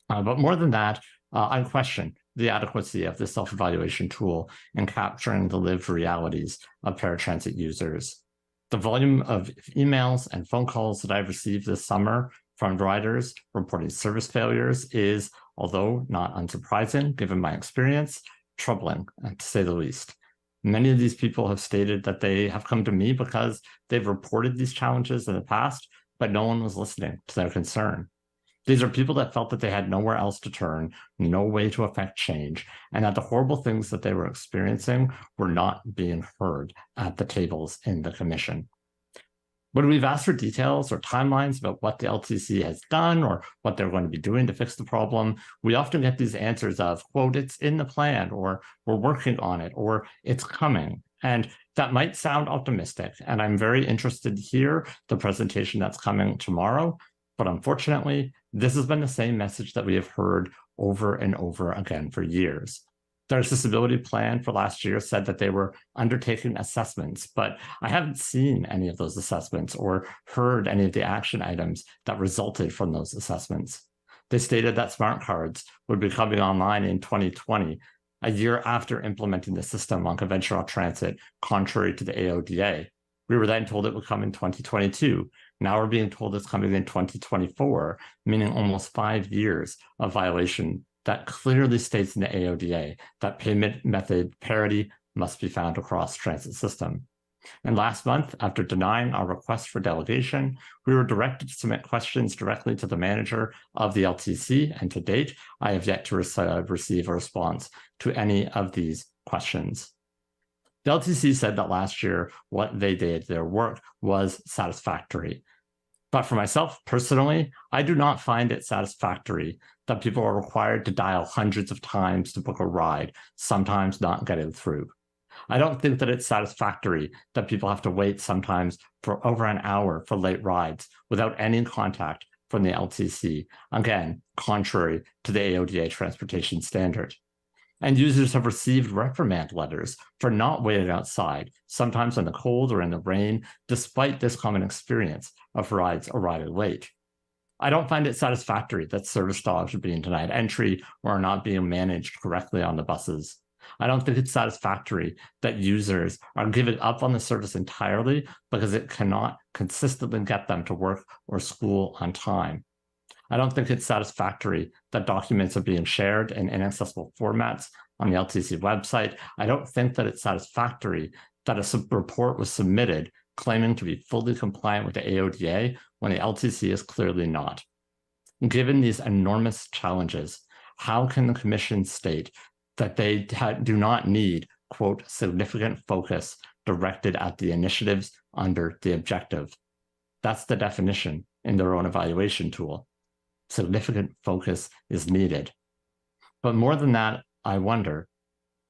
Speaker 11: But more than that, I question the adequacy of the self-evaluation tool in capturing the lived realities of paratransit users. The volume of emails and phone calls that I've received this summer from riders reporting service failures is, although not unsurprising given my experience, troubling, to say the least. Many of these people have stated that they have come to me because they've reported these challenges in the past, but no one was listening to their concern. These are people that felt that they had nowhere else to turn, no way to affect change, and that the horrible things that they were experiencing were not being heard at the tables in the commission. When we've asked for details or timelines about what the LTC has done or what they're going to be doing to fix the problem, we often get these answers of, quote, it's in the plan, or we're working on it, or it's coming. And that might sound optimistic, and I'm very interested to hear the presentation that's coming tomorrow. But unfortunately, this has been the same message that we have heard over and over again for years. Their accessibility plan for last year said that they were undertaking assessments, but I haven't seen any of those assessments or heard any of the action items that resulted from those assessments. They stated that smart cards would be coming online in 2020, a year after implementing the system on conventional transit, contrary to the AODA. We were then told it would come in 2022. Now we're being told it's coming in 2024, meaning almost 5 years of violation that clearly states in the AODA that payment method parity must be found across transit system. And last month, after denying our request for delegation, we were directed to submit questions directly to the manager of the LTC, and to date, I have yet to receive a response to any of these questions. The LTC said that last year, what they did, their work was satisfactory. But for myself personally, I do not find it satisfactory that people are required to dial hundreds of times to book a ride, sometimes not getting through. I don't think that it's satisfactory that people have to wait sometimes for over an hour for late rides without any contact from the LTC, again, contrary to the AODA transportation standard. And users have received reprimand letters for not waiting outside, sometimes in the cold or in the rain, despite this common experience of rides arriving late. I don't find it satisfactory that service dogs are being denied entry or are not being managed correctly on the buses. I don't think it's satisfactory that users are giving up on the service entirely because it cannot consistently get them to work or school on time. I don't think it's satisfactory that documents are being shared in inaccessible formats on the LTC website. I don't think that it's satisfactory that a report was submitted claiming to be fully compliant with the AODA when the LTC is clearly not. Given these enormous challenges, how can the Commission state that they do not need, quote, significant focus directed at the initiatives under the objective? That's the definition in their own evaluation tool. Significant focus is needed. But more than that, I wonder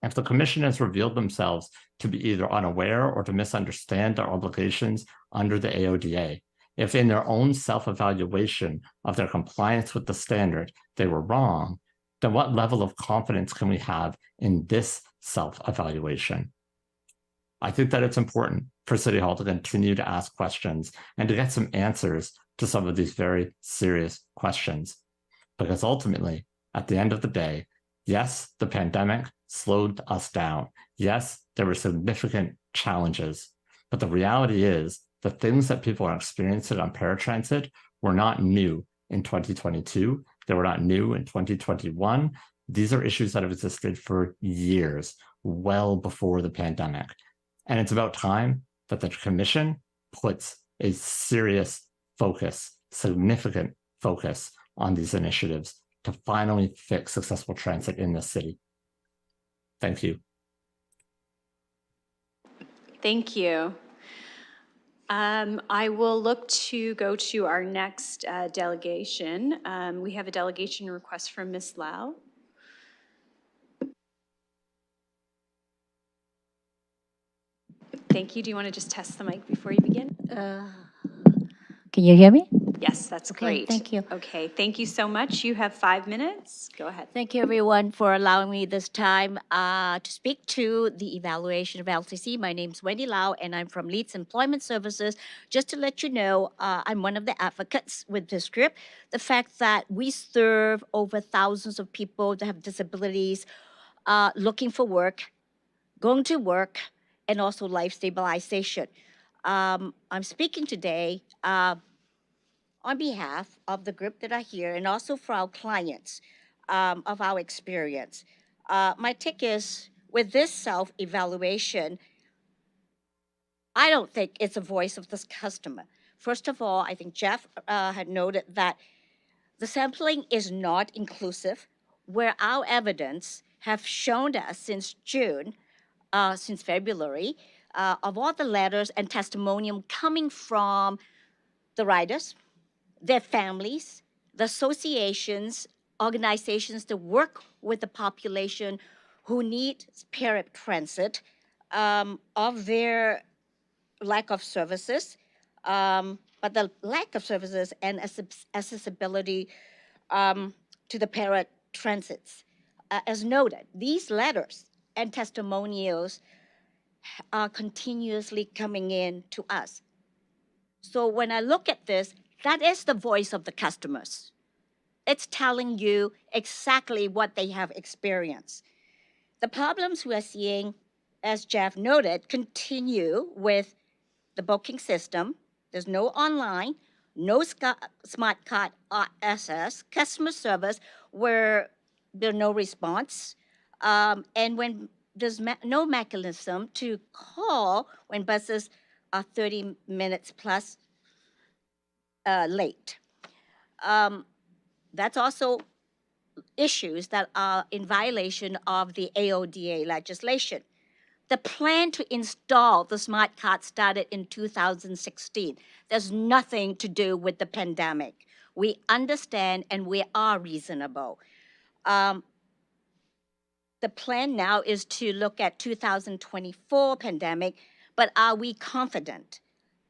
Speaker 11: if the Commission has revealed themselves to be either unaware or to misunderstand their obligations under the AODA, if in their own self-evaluation of their compliance with the standard they were wrong, then what level of confidence can we have in this self-evaluation? I think that it's important for City Hall to continue to ask questions and to get some answers to some of these very serious questions. Because ultimately, at the end of the day, yes, the pandemic slowed us down. Yes, there were significant challenges. But the reality is the things that people are experiencing on paratransit were not new in 2022. They were not new in 2021. These are issues that have existed for years, well before the pandemic. And it's about time that the Commission puts a serious focus, significant focus on these initiatives to finally fix successful transit in the city. Thank you.
Speaker 1: Thank you. I will look to go to our next delegation. We have a delegation request from Ms. Lau. Thank you. Do you want to just test the mic before you begin?
Speaker 12: Can you hear me?
Speaker 1: Yes, that's
Speaker 12: Okay,
Speaker 1: great.
Speaker 12: thank you.
Speaker 1: Okay, thank you so much. You have 5 minutes. Go ahead.
Speaker 12: Thank you, everyone, for allowing me this time to speak to the evaluation of LTC. My name's Wendy Lau, and I'm from Leeds Employment Services. Just to let you know, I'm one of the advocates with this group. The fact that we serve over thousands of people that have disabilities looking for work, going to work, and also life stabilization. I'm speaking today on behalf of the group that are here and also for our clients of our experience. My take is with this self-evaluation, I don't think it's a voice of this customer. First of all, I think Jeff had noted that the sampling is not inclusive, where our evidence have shown us since June, since February, of all the letters and testimonium coming from the riders, their families, the associations, organizations that work with the population who need paratransit, of their lack of services, but the lack of services and accessibility to the paratransits. As noted, these letters and testimonials are continuously coming in to us. So when I look at this, that is the voice of the customers. It's telling you exactly what they have experienced. The problems we are seeing, as Jeff noted, continue with the booking system. There's no online, no smart card access, customer service where there's no response. And when there's no mechanism to call when buses are 30 minutes plus late. That's also issues that are in violation of the AODA legislation. The plan to install the smart card started in 2016. There's nothing to do with the pandemic. We understand and we are reasonable. The plan now is to look at 2024 pandemic, but are we confident?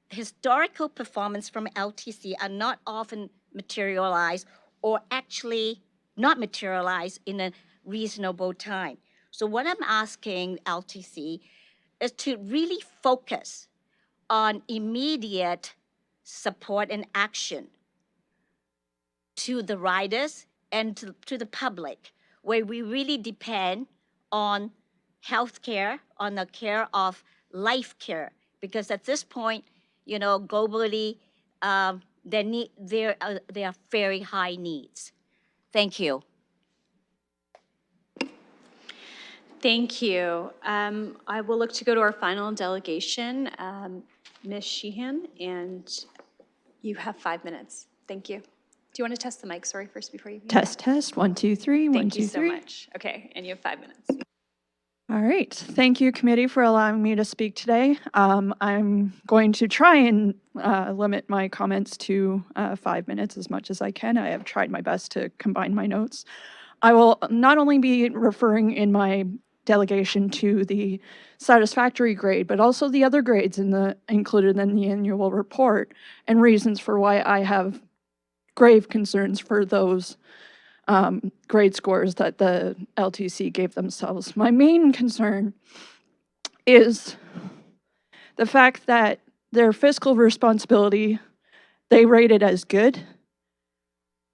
Speaker 12: Historical performance from LTC are not often materialized or actually not materialized in a reasonable time. So what I'm asking LTC is to really focus on immediate support and action to the riders and to the public, where we really depend on healthcare, on the care of life care, because at this point, you know, globally, there are very high needs. Thank you.
Speaker 1: Thank you. I will look to go to our final delegation, Ms. Sheehan, and you have 5 minutes. Thank you. Do you want to test the mic, sorry, first before you?
Speaker 13: Test, test, 1, 2, 3, 1, 2, 3.
Speaker 1: Thank you so much. Okay, and you have 5 minutes.
Speaker 13: All right. Thank you, committee, for allowing me to speak today. I'm going to try and limit my comments to 5 minutes as much as I can. I have tried my best to combine my notes. I will not only be referring in my delegation to the satisfactory grade, but also the other grades included in the annual report and reasons for why I have grave concerns for those grade scores that the LTC gave themselves. My main concern is the fact that their fiscal responsibility, they rated as good.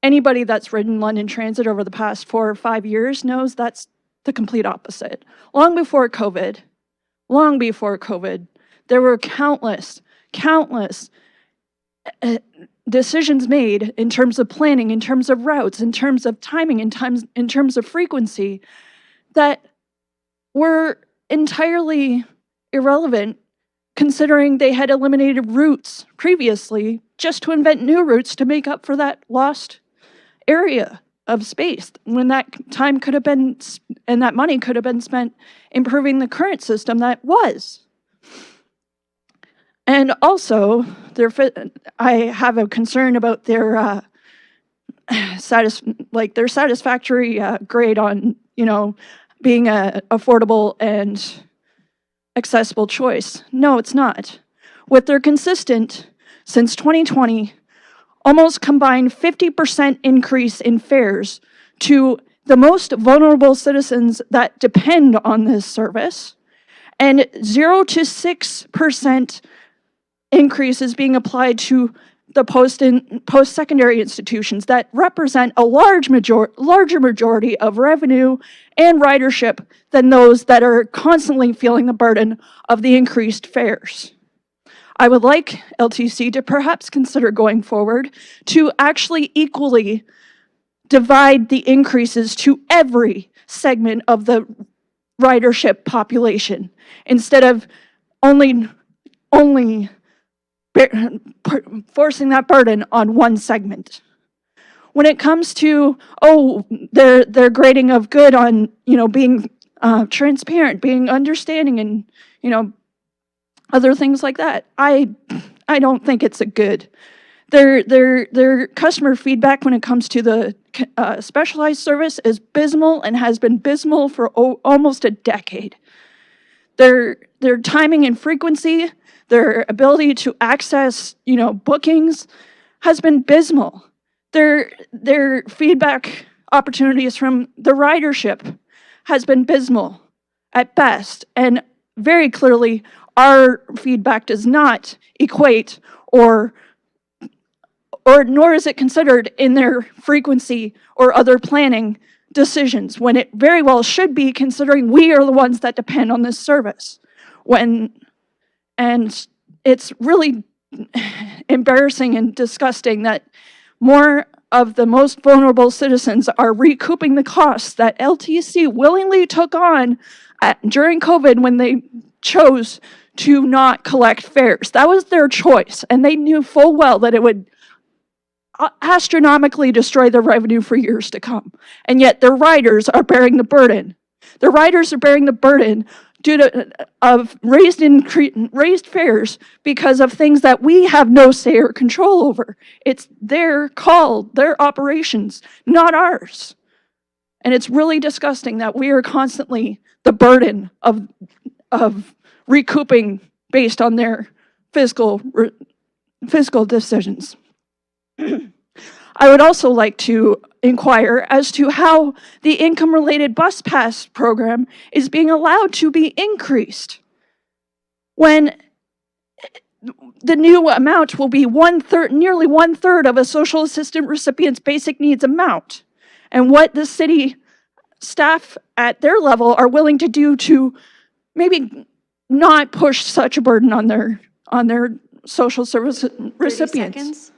Speaker 13: Anybody that's ridden London Transit over the past 4 or 5 years knows that's the complete opposite. Long before COVID, there were countless decisions made in terms of planning, in terms of routes, in terms of timing, in terms of frequency that were entirely irrelevant, considering they had eliminated routes previously just to invent new routes to make up for that lost area of space, when that time could have been, and that money could have been spent improving the current system that was. And also, I have a concern about their satisfactory grade on, you know, being a affordable and accessible choice. No, it's not. With their consistent, since 2020, almost combined 50% increase in fares to the most vulnerable citizens that depend on this service, and 0 to 6% increase is being applied to the post-secondary institutions that represent a larger majority of revenue and ridership than those that are constantly feeling the burden of the increased fares. I would like LTC to perhaps consider going forward to actually equally divide the increases to every segment of the ridership population, instead of only forcing that burden on one segment. When it comes to, their grading of good on, you know, being transparent, being understanding, and, you know, other things like that, I don't think it's a good. Their customer feedback when it comes to the specialized service is abysmal and has been abysmal for almost a decade. Their timing and frequency, their ability to access, you know, bookings has been abysmal. Their feedback opportunities from the ridership has been abysmal at best, and very clearly our feedback does not equate or nor is it considered in their frequency or other planning decisions, when it very well should be, considering we are the ones that depend on this service. And it's really embarrassing and disgusting that more of the most vulnerable citizens are recouping the costs that LTC willingly took on during COVID when they chose to not collect fares. That was their choice, and they knew full well that it would astronomically destroy their revenue for years to come. And yet their riders are bearing the burden. The riders are bearing the burden of raised fares because of things that we have no say or control over. It's their call, their operations, not ours. And it's really disgusting that we are constantly the burden of recouping based on their fiscal decisions. I would also like to inquire as to how the income-related bus pass program is being allowed to be increased when the new amount will be nearly one third of a social assistant recipient's basic needs amount, and what the city staff at their level are willing to do to maybe not push such a burden on their social service recipients.
Speaker 1: 30 seconds.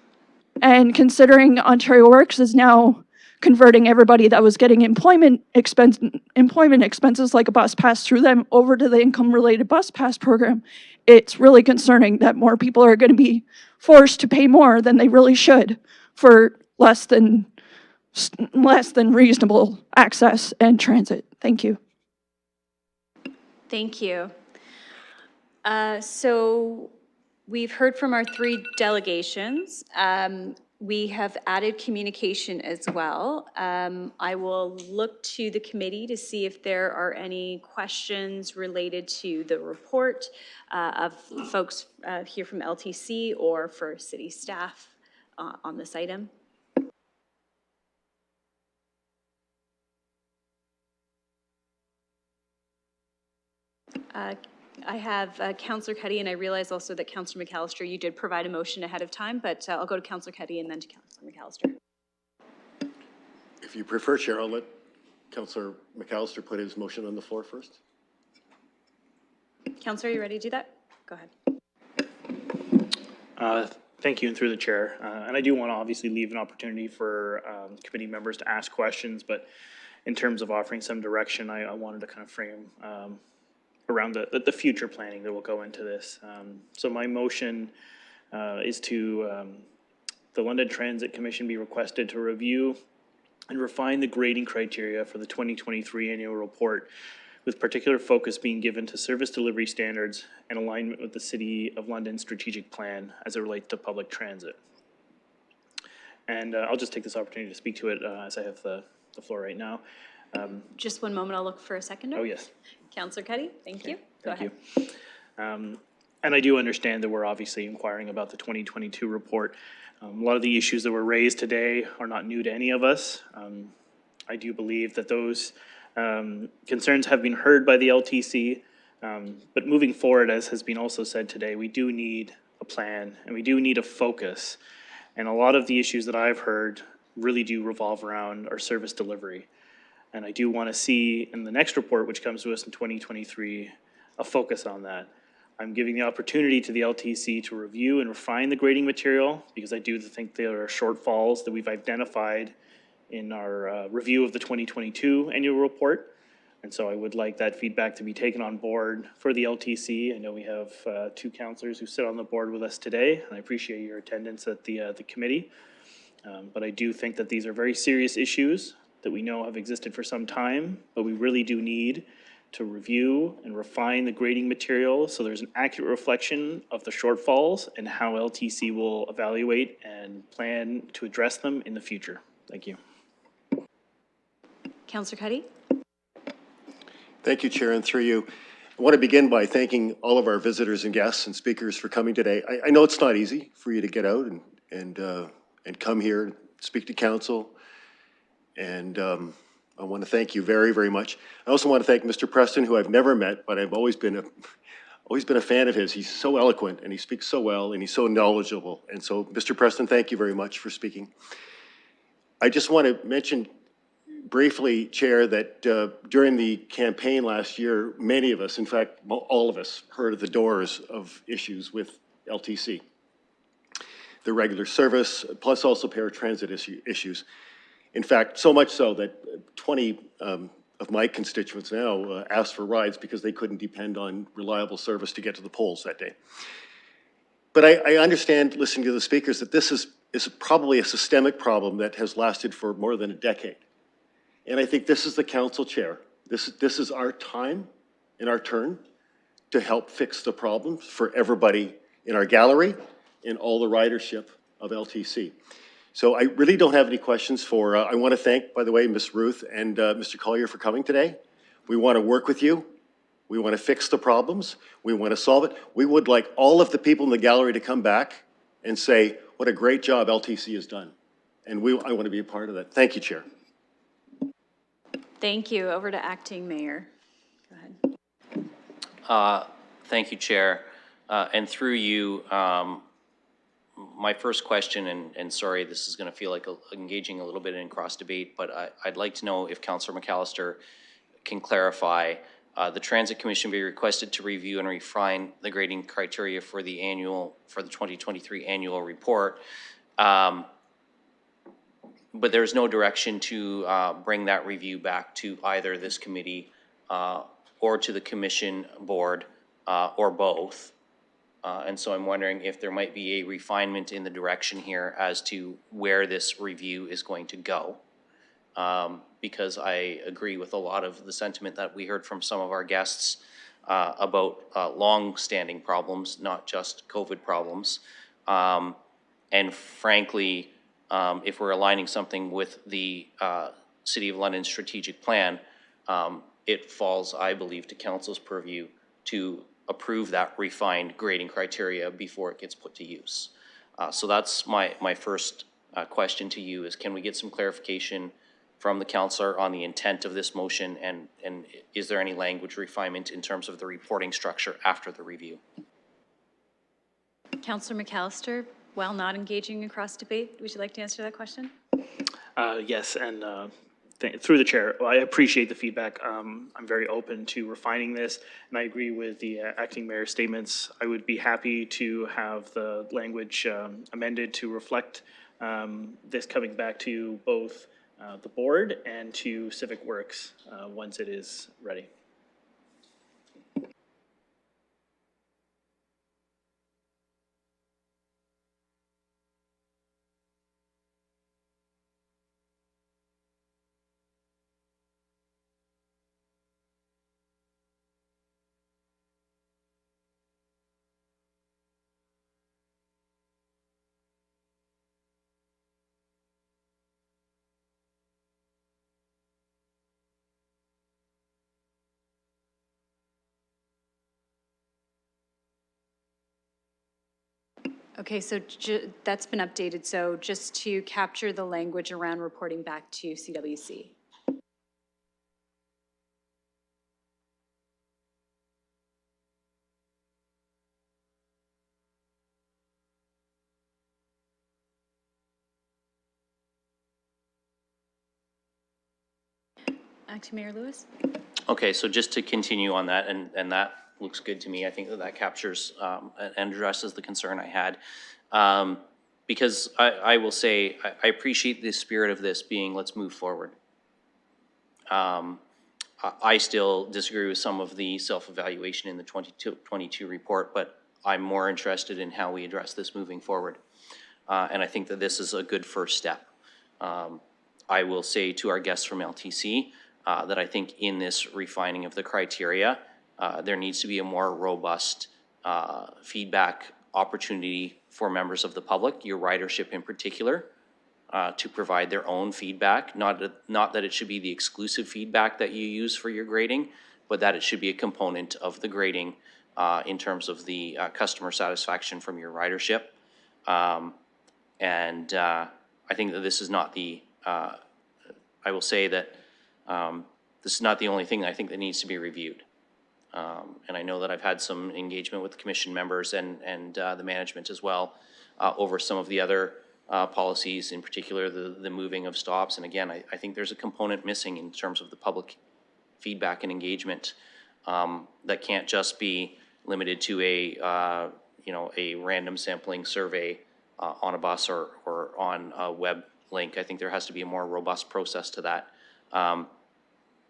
Speaker 13: And considering Ontario Works is now converting everybody that was getting employment expenses like a bus pass through them over to the income-related bus pass program, it's really concerning that more people are going to be forced to pay more than they really should for less than reasonable access and transit. Thank you.
Speaker 1: Thank you. So we've heard from our 3 delegations. We have added communication as well. I will look to the committee to see if there are any questions related to the report of folks here from LTC or for city staff on this item. I have Councillor Cuddy, and I realize also that Councillor McAllister, you did provide a motion ahead of time, but I'll go to Councillor Cuddy and then to Councillor McAllister.
Speaker 14: If you prefer, Chair, I'll let Councillor McAllister put his motion on the floor first.
Speaker 1: Councillor, are you ready to do that? Go ahead.
Speaker 4: Thank you, and through the chair. And I do want to obviously leave an opportunity for committee members to ask questions, but in terms of offering some direction, I wanted to kind of frame around the future planning that will go into this. So my motion is to the London Transit Commission be requested to review and refine the grading criteria for the 2023 annual report, with particular focus being given to service delivery standards and alignment with the City of London strategic plan as it relates to public transit. And I'll just take this opportunity to speak to it as I have the floor right now.
Speaker 1: Just one moment, I'll look for a seconder.
Speaker 4: Oh, yes.
Speaker 1: Councillor Cuddy, thank you. Go ahead.
Speaker 4: And I do understand that we're obviously inquiring about the 2022 report. A lot of the issues that were raised today are not new to any of us. I do believe that those concerns have been heard by the LTC, but moving forward, as has been also said today, we do need a plan and we do need a focus. And a lot of the issues that I've heard really do revolve around our service delivery. And I do want to see in the next report, which comes to us in 2023, a focus on that. I'm giving the opportunity to the LTC to review and refine the grading material because I do think there are shortfalls that we've identified in our review of the 2022 annual report. And so I would like that feedback to be taken on board for the LTC. I know we have 2 councillors who sit on the board with us today, and I appreciate your attendance at the committee. But I do think that these are very serious issues that we know have existed for some time, but we really do need to review and refine the grading material so there's an accurate reflection of the shortfalls and how LTC will evaluate and plan to address them in the future. Thank you.
Speaker 1: Councillor Cuddy.
Speaker 14: Thank you, Chair, and through you. I want to begin by thanking all of our visitors and guests and speakers for coming today. I know it's not easy for you to get out and come here and speak to council. And I want to thank you very, very much. I also want to thank Mr. Preston, who I've never met, but I've always been a fan of his. He's so eloquent and he speaks so well and he's so knowledgeable. And so, Mr. Preston, thank you very much for speaking. I just want to mention briefly, Chair, that during the campaign last year, many of us, in fact, all of us, heard at the doors of issues with LTC. The regular service, plus also paratransit issues. In fact, so much so that 20 of my constituents now asked for rides because they couldn't depend on reliable service to get to the polls that day. But I understand, listening to the speakers, that this is probably a systemic problem that has lasted for more than a decade. And I think this is the council chair. This is our time in our turn to help fix the problems for everybody in our gallery and all the ridership of LTC. So I really don't have any questions for, I want to thank, by the way, Ms. Ruth and Mr. Collier for coming today. We want to work with you. We want to fix the problems. We want to solve it. We would like all of the people in the gallery to come back and say, what a great job LTC has done. And I want to be a part of that. Thank you, Chair.
Speaker 1: Thank you. Over to Acting Mayor. Go ahead.
Speaker 9: Thank you, Chair. And through you, my first question, and sorry, this is going to feel like engaging a little bit in cross debate, but I'd like to know if Councillor McAllister can clarify the Transit Commission be requested to review and refine the grading criteria for the 2023 annual report. But there's no direction to bring that review back to either this committee or to the commission board or both. And so I'm wondering if there might be a refinement in the direction here as to where this review is going to go. Because I agree with a lot of the sentiment that we heard from some of our guests about long-standing problems, not just COVID problems. And frankly, if we're aligning something with the City of London strategic plan, it falls, I believe, to Council's purview to approve that refined grading criteria before it gets put to use. So that's my first question to you is, can we get some clarification from the councillor on the intent of this motion, and is there any language refinement in terms of the reporting structure after the review?
Speaker 1: Councillor McAllister, while not engaging in cross debate, would you like to answer that question?
Speaker 4: Yes, and through the chair, I appreciate the feedback. I'm very open to refining this, and I agree with the acting mayor's statements. I would be happy to have the language amended to reflect this coming back to both the board and to Civic Works once it is ready.
Speaker 1: Okay, so that's been updated. So just to capture the language around reporting back to CWC. Acting Mayor Lewis?
Speaker 9: Okay, so just to continue on that, and that looks good to me. I think that captures and addresses the concern I had. Because I will say, I appreciate the spirit of this being, let's move forward. I still disagree with some of the self-evaluation in the 2022 report, but I'm more interested in how we address this moving forward. And I think that this is a good first step. I will say to our guests from LTC that I think in this refining of the criteria, there needs to be a more robust feedback opportunity for members of the public, your ridership in particular, to provide their own feedback. Not that it should be the exclusive feedback that you use for your grading, but that it should be a component of the grading in terms of the customer satisfaction from your ridership. And I think that this is not the, I will say that this is not the only thing I think that needs to be reviewed. And I know that I've had some engagement with the commission members and the management as well over some of the other policies, in particular the moving of stops. And again, I think there's a component missing in terms of the public feedback and engagement that can't just be limited to a a random sampling survey on a bus or on a web link. I think there has to be a more robust process to that.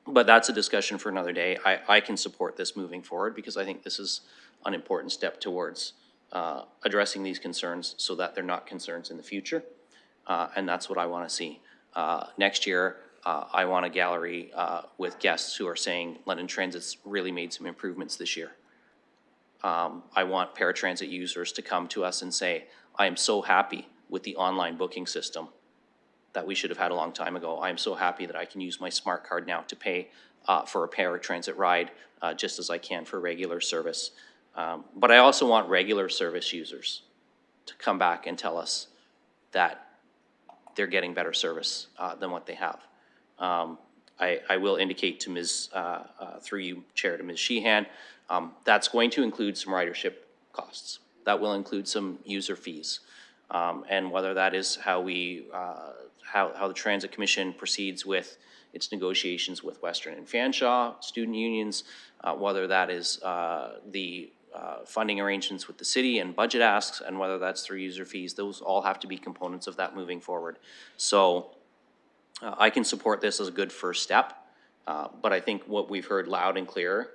Speaker 9: But that's a discussion for another day. I can support this moving forward because I think this is an important step towards addressing these concerns so that they're not concerns in the future. And that's what I want to see. Next year, I want a gallery with guests who are saying London Transit's really made some improvements this year. I want paratransit users to come to us and say, I am so happy with the online booking system that we should have had a long time ago. I am so happy that I can use my smart card now to pay for a paratransit ride just as I can for regular service. But I also want regular service users to come back and tell us that they're getting better service than what they have. I will indicate to Ms., through you, Chair, to Ms. Sheehan, that's going to include some ridership costs. That will include some user fees. And whether that is how we, how the Transit Commission proceeds with its negotiations with Western and Fanshawe student unions, whether that is the funding arrangements with the city and budget asks, and whether that's through user fees, those all have to be components of that moving forward. So I can support this as a good first step, but I think what we've heard loud and clear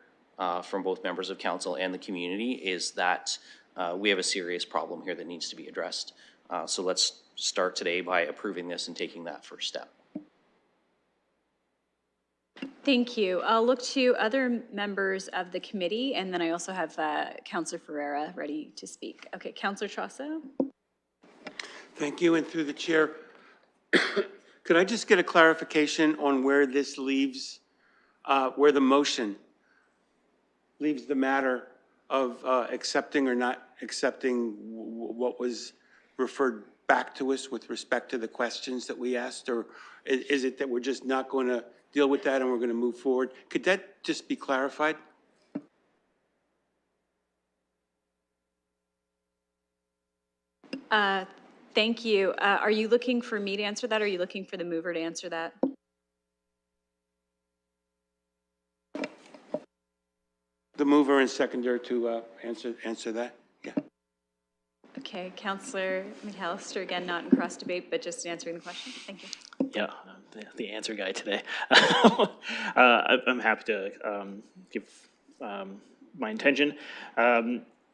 Speaker 9: from both members of council and the community is that we have a serious problem here that needs to be addressed. So let's start today by approving this and taking that first step.
Speaker 1: Thank you. I'll look to other members of the committee, and then I also have Councillor Ferreira ready to speak. Okay, Councillor Trosso.
Speaker 7: Thank you, and through the chair, could I just get a clarification on where this leaves, where the motion leaves the matter of accepting or not accepting what was referred back to us with respect to the questions that we asked? Or is it that we're just not going to deal with that and we're going to move forward? Could that just be clarified?
Speaker 1: Thank you. Are you looking for me to answer that, or are you looking for the mover to answer that?
Speaker 7: The mover and seconder to answer that? Yeah.
Speaker 1: Okay, Councillor McAllister, again, not in cross debate, but just answering the question. Thank you.
Speaker 4: Yeah, the answer guy today. I'm happy to give my intention.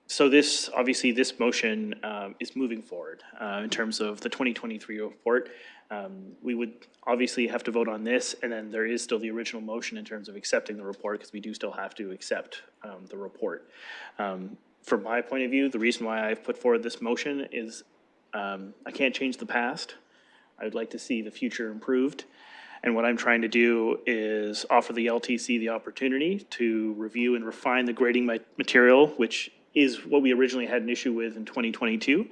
Speaker 4: So this, obviously, this motion is moving forward in terms of the 2023 report. We would obviously have to vote on this, and then there is still the original motion in terms of accepting the report, because we do still have to accept the report. From my point of view, the reason why I've put forward this motion is I can't change the past. I would like to see the future improved. And what I'm trying to do is offer the LTC the opportunity to review and refine the grading material, which is what we originally had an issue with in 2022.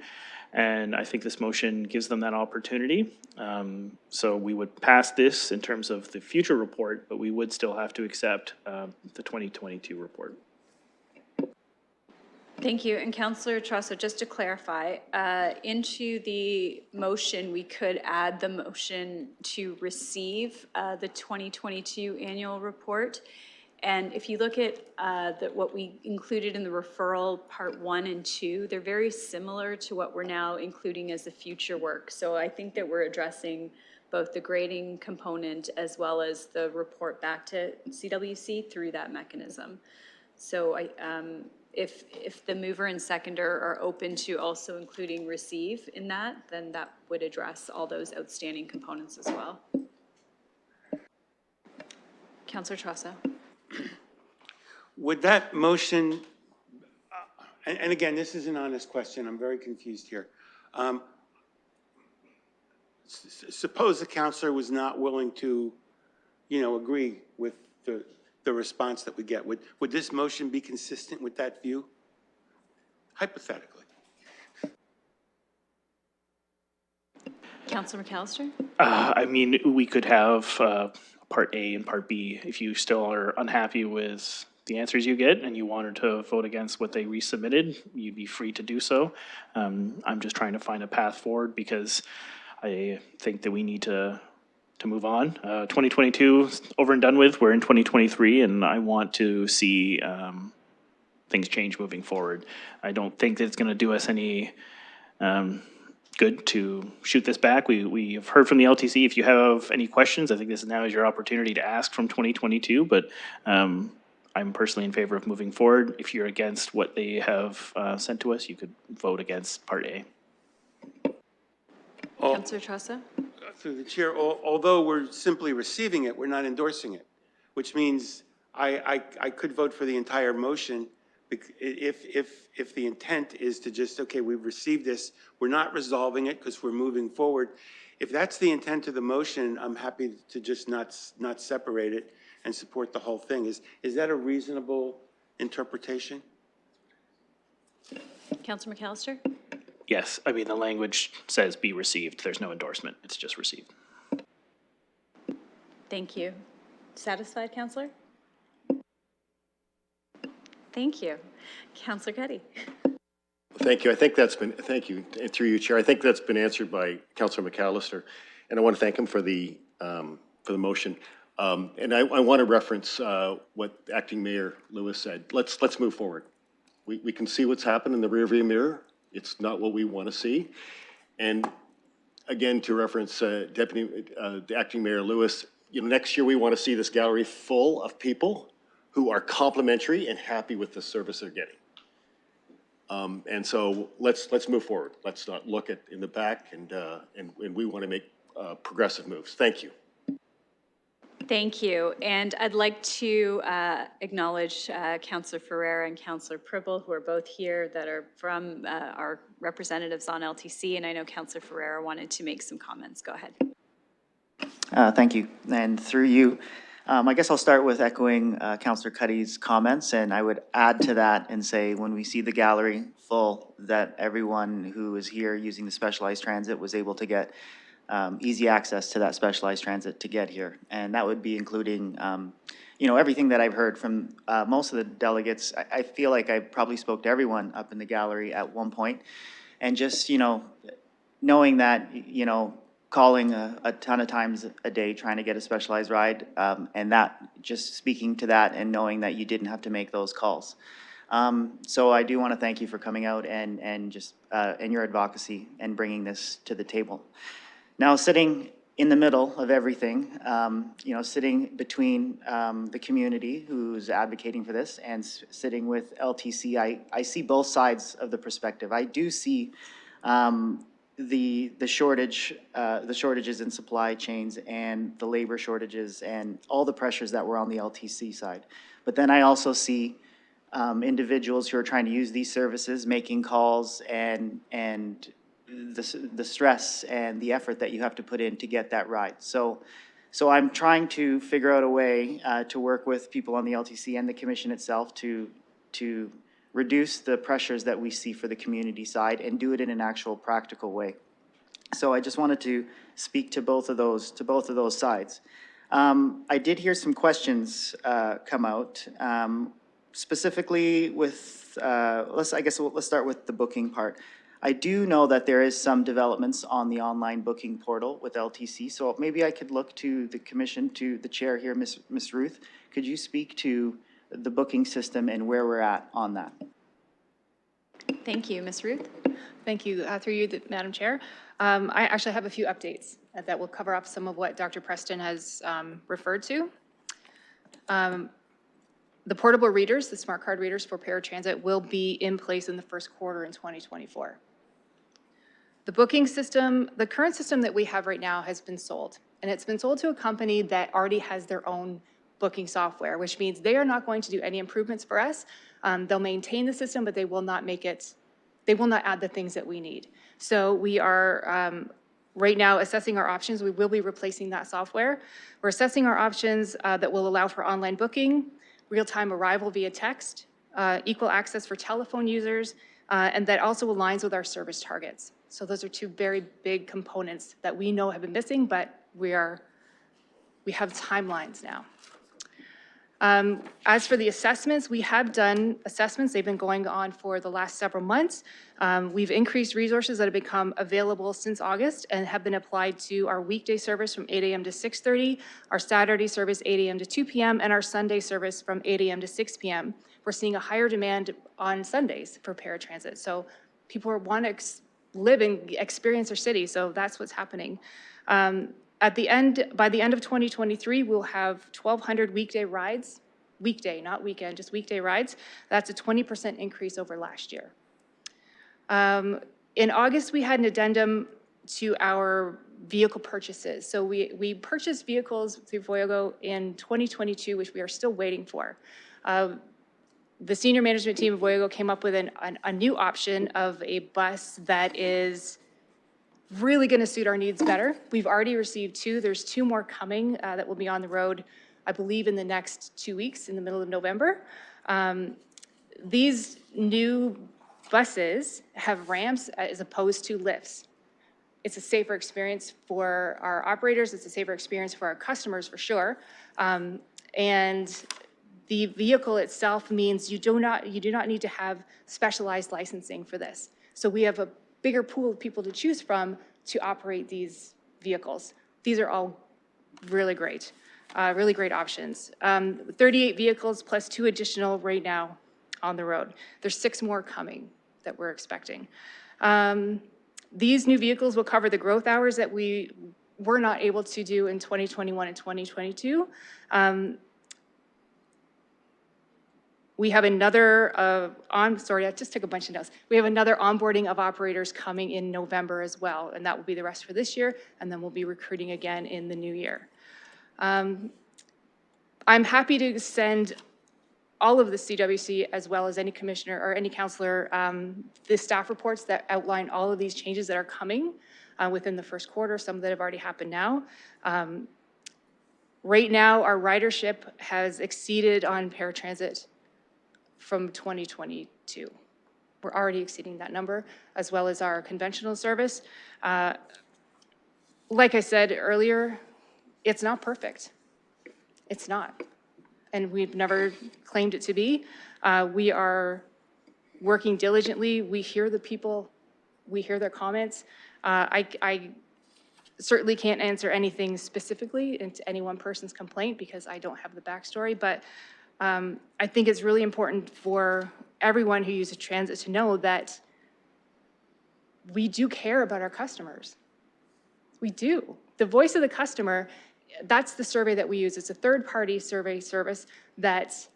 Speaker 4: And I think this motion gives them that opportunity. So we would pass this in terms of the future report, but we would still have to accept the 2022 report.
Speaker 1: Thank you. And Councillor Trosso, just to clarify, into the motion, we could add the motion to receive the 2022 annual report. And if you look at what we included in the referral part 1 and 2, they're very similar to what we're now including as the future work. So I think that we're addressing both the grading component as well as the report back to CWC through that mechanism. So if the mover and seconder are open to also including receive in that, then that would address all those outstanding components as well. Councillor Trosso.
Speaker 7: Would that motion, and again, this is an honest question, I'm very confused here. Suppose the councillor was not willing to, agree with the response that we get. Would this motion be consistent with that view? Hypothetically.
Speaker 1: Councillor McAllister?
Speaker 4: I mean, we could have Part A and Part B. If you still are unhappy with the answers you get and you wanted to vote against what they resubmitted, you'd be free to do so. I'm just trying to find a path forward because I think that we need to move on. 2022 is over and done with. We're in 2023, and I want to see things change moving forward. I don't think that it's going to do us any good to shoot this back. We have heard from the LTC. If you have any questions, I think this now is your opportunity to ask from 2022, but I'm personally in favor of moving forward. If you're against what they have sent to us, you could vote against Part A.
Speaker 1: Councillor Trosso?
Speaker 7: through the chair, although we're simply receiving it, we're not endorsing it, which means I could vote for the entire motion if the intent is to just, okay, we've received this, we're not resolving it because we're moving forward. If that's the intent of the motion, I'm happy to just not separate it and support the whole thing. Is that a reasonable interpretation?
Speaker 1: Councilor McAllister?
Speaker 4: Yes, I mean, the language says be received. There's no endorsement. It's just received.
Speaker 1: Thank you. Satisfied, Councillor? Thank you. Councillor Cuddy?
Speaker 14: Thank you. I think that's been, thank you, through you, Chair. I think that's been answered by Councillor McAllister, and I want to thank him for the motion. And I want to reference what Acting Mayor Lewis said. Let's move forward. We can see what's happened in the rearview mirror. It's not what we want to see. And again, to reference the Acting Mayor Lewis, next year we want to see this gallery full of people who are complimentary and happy with the service they're getting. And so let's move forward. Let's not look at in the back, and we want to make progressive moves. Thank you.
Speaker 1: Thank you. And I'd like to acknowledge Councillor Ferreira and Councillor Pribble, who are both here, that are from our representatives on LTC. And I know Councillor Ferreira wanted to make some comments. Go ahead.
Speaker 15: Thank you. And through you, I guess I'll start with echoing Councillor Cuddy's comments, and I would add to that and say when we see the gallery full, that everyone who is here using the specialized transit was able to get easy access to that specialized transit to get here. And that would be including, everything that I've heard from most of the delegates. I feel like I probably spoke to everyone up in the gallery at one point. And just, knowing that, calling a ton of times a day trying to get a specialized ride, and that, just speaking to that and knowing that you didn't have to make those calls. So I do want to thank you for coming out and just, and your advocacy and bringing this to the table. Now, sitting in the middle of everything, sitting between the community who's advocating for this and sitting with LTC, I see both sides of the perspective. I do see the shortages in supply chains and the labor shortages and all the pressures that were on the LTC side. But then I also see individuals who are trying to use these services, making calls, and the stress and the effort that you have to put in to get that ride. So I'm trying to figure out a way to work with people on the LTC and the commission itself to reduce the pressures that we see for the community side and do it in an actual practical way. So I just wanted to speak to both of those sides. I did hear some questions come out, specifically with, let's start with the booking part. I do know that there is some developments on the online booking portal with LTC, so maybe I could look to the commission, to the chair here, Ms. Ruth. Could you speak to the booking system and where we're at on that?
Speaker 1: Thank you. Ms. Ruth?
Speaker 10: Thank you. Through you, Madam Chair. I actually have a few updates that will cover up some of what Dr. Preston has referred to. The portable readers, the smart card readers for paratransit, will be in place in the first quarter in 2024. The booking system, the current system that we have right now has been sold, and it's been sold to a company that already has their own booking software, which means they are not going to do any improvements for us. They'll maintain the system, but they will not add the things that we need. So we are right now assessing our options. We will be replacing that software. We're assessing our options that will allow for online booking, real-time arrival via text, equal access for telephone users, and that also aligns with our service targets. So those are two very big components that we know have been missing, but we have timelines now. As for the assessments, we have done assessments. They've been going on for the last several months. We've increased resources that have become available since August and have been applied to our weekday service from 8 a.m. to 6:30, our Saturday service 8 a.m. to 2 p.m., and our Sunday service from 8 a.m. to 6 p.m. We're seeing a higher demand on Sundays for paratransit. So people want to live and experience their city, so that's what's happening. By the end of 2023, we'll have 1,200 weekday rides, weekday, not weekend, just weekday rides. That's a 20% increase over last year. In August, we had an addendum to our vehicle purchases. So we purchased vehicles through Voyago in 2022, which we are still waiting for. The senior management team of Voyago came up with a new option of a bus that is really going to suit our needs better. We've already received 2. There's 2 more coming that will be on the road, I believe, in the next 2 weeks, in the middle of November. These new buses have ramps as opposed to lifts. It's a safer experience for our operators. It's a safer experience for our customers, for sure. And the vehicle itself means you do not need to have specialized licensing for this. So we have a bigger pool of people to choose from to operate these vehicles. These are all really great options. 38 vehicles plus 2 additional right now on the road. There's 6 more coming that we're expecting. These new vehicles will cover the growth hours that we were not able to do in 2021 and 2022. We have another I just took a bunch of notes. We have another onboarding of operators coming in November as well, and that will be the rest for this year, and then we'll be recruiting again in the new year. I'm happy to send all of the CWC, as well as any commissioner or any councillor, the staff reports that outline all of these changes that are coming within the first quarter, some that have already happened now. Right now, our ridership has exceeded on paratransit from 2022. We're already exceeding that number, as well as our conventional service. Like I said earlier, it's not perfect. It's not. And we've never claimed it to be. We are working diligently. We hear the people, we hear their comments. I certainly can't answer anything specifically into any one person's complaint because I don't have the backstory, but I think it's really important for everyone who uses transit to know that we do care about our customers. We do. The voice of the customer, that's the survey that we use. It's a third-party survey service that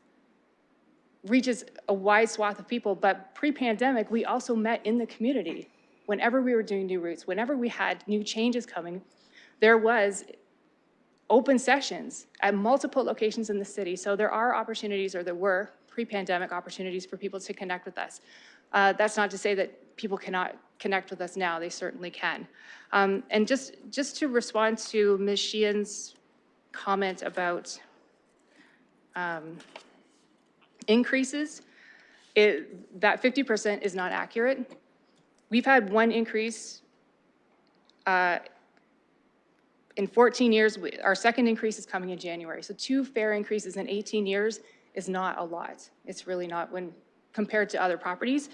Speaker 10: reaches a wide swath of people, but pre-pandemic, we also met in the community. Whenever we were doing new routes, whenever we had new changes coming, there was open sessions at multiple locations in the city. So there are opportunities, or there were pre-pandemic opportunities for people to connect with us. That's not to say that people cannot connect with us now. They certainly can. And just to respond to Ms. Sheehan's comment about increases, that 50% is not accurate. We've had one increase in 14 years. Our second increase is coming in January. So 2 fare increases in 18 years is not a lot. It's really not when compared to other properties.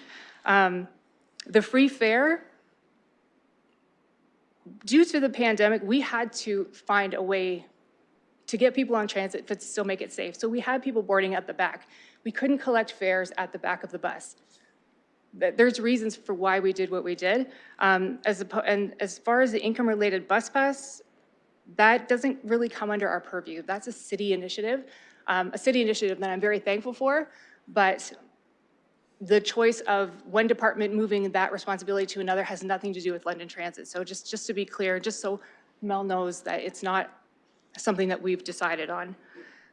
Speaker 10: The free fare, due to the pandemic, we had to find a way to get people on transit but still make it safe. So we had people boarding at the back. We couldn't collect fares at the back of the bus. There's reasons for why we did what we did. And as far as the income-related bus pass, that doesn't really come under our purview. That's a city initiative that I'm very thankful for, but the choice of one department moving that responsibility to another has nothing to do with London Transit. So just to be clear, just so Mel knows that it's not something that we've decided on.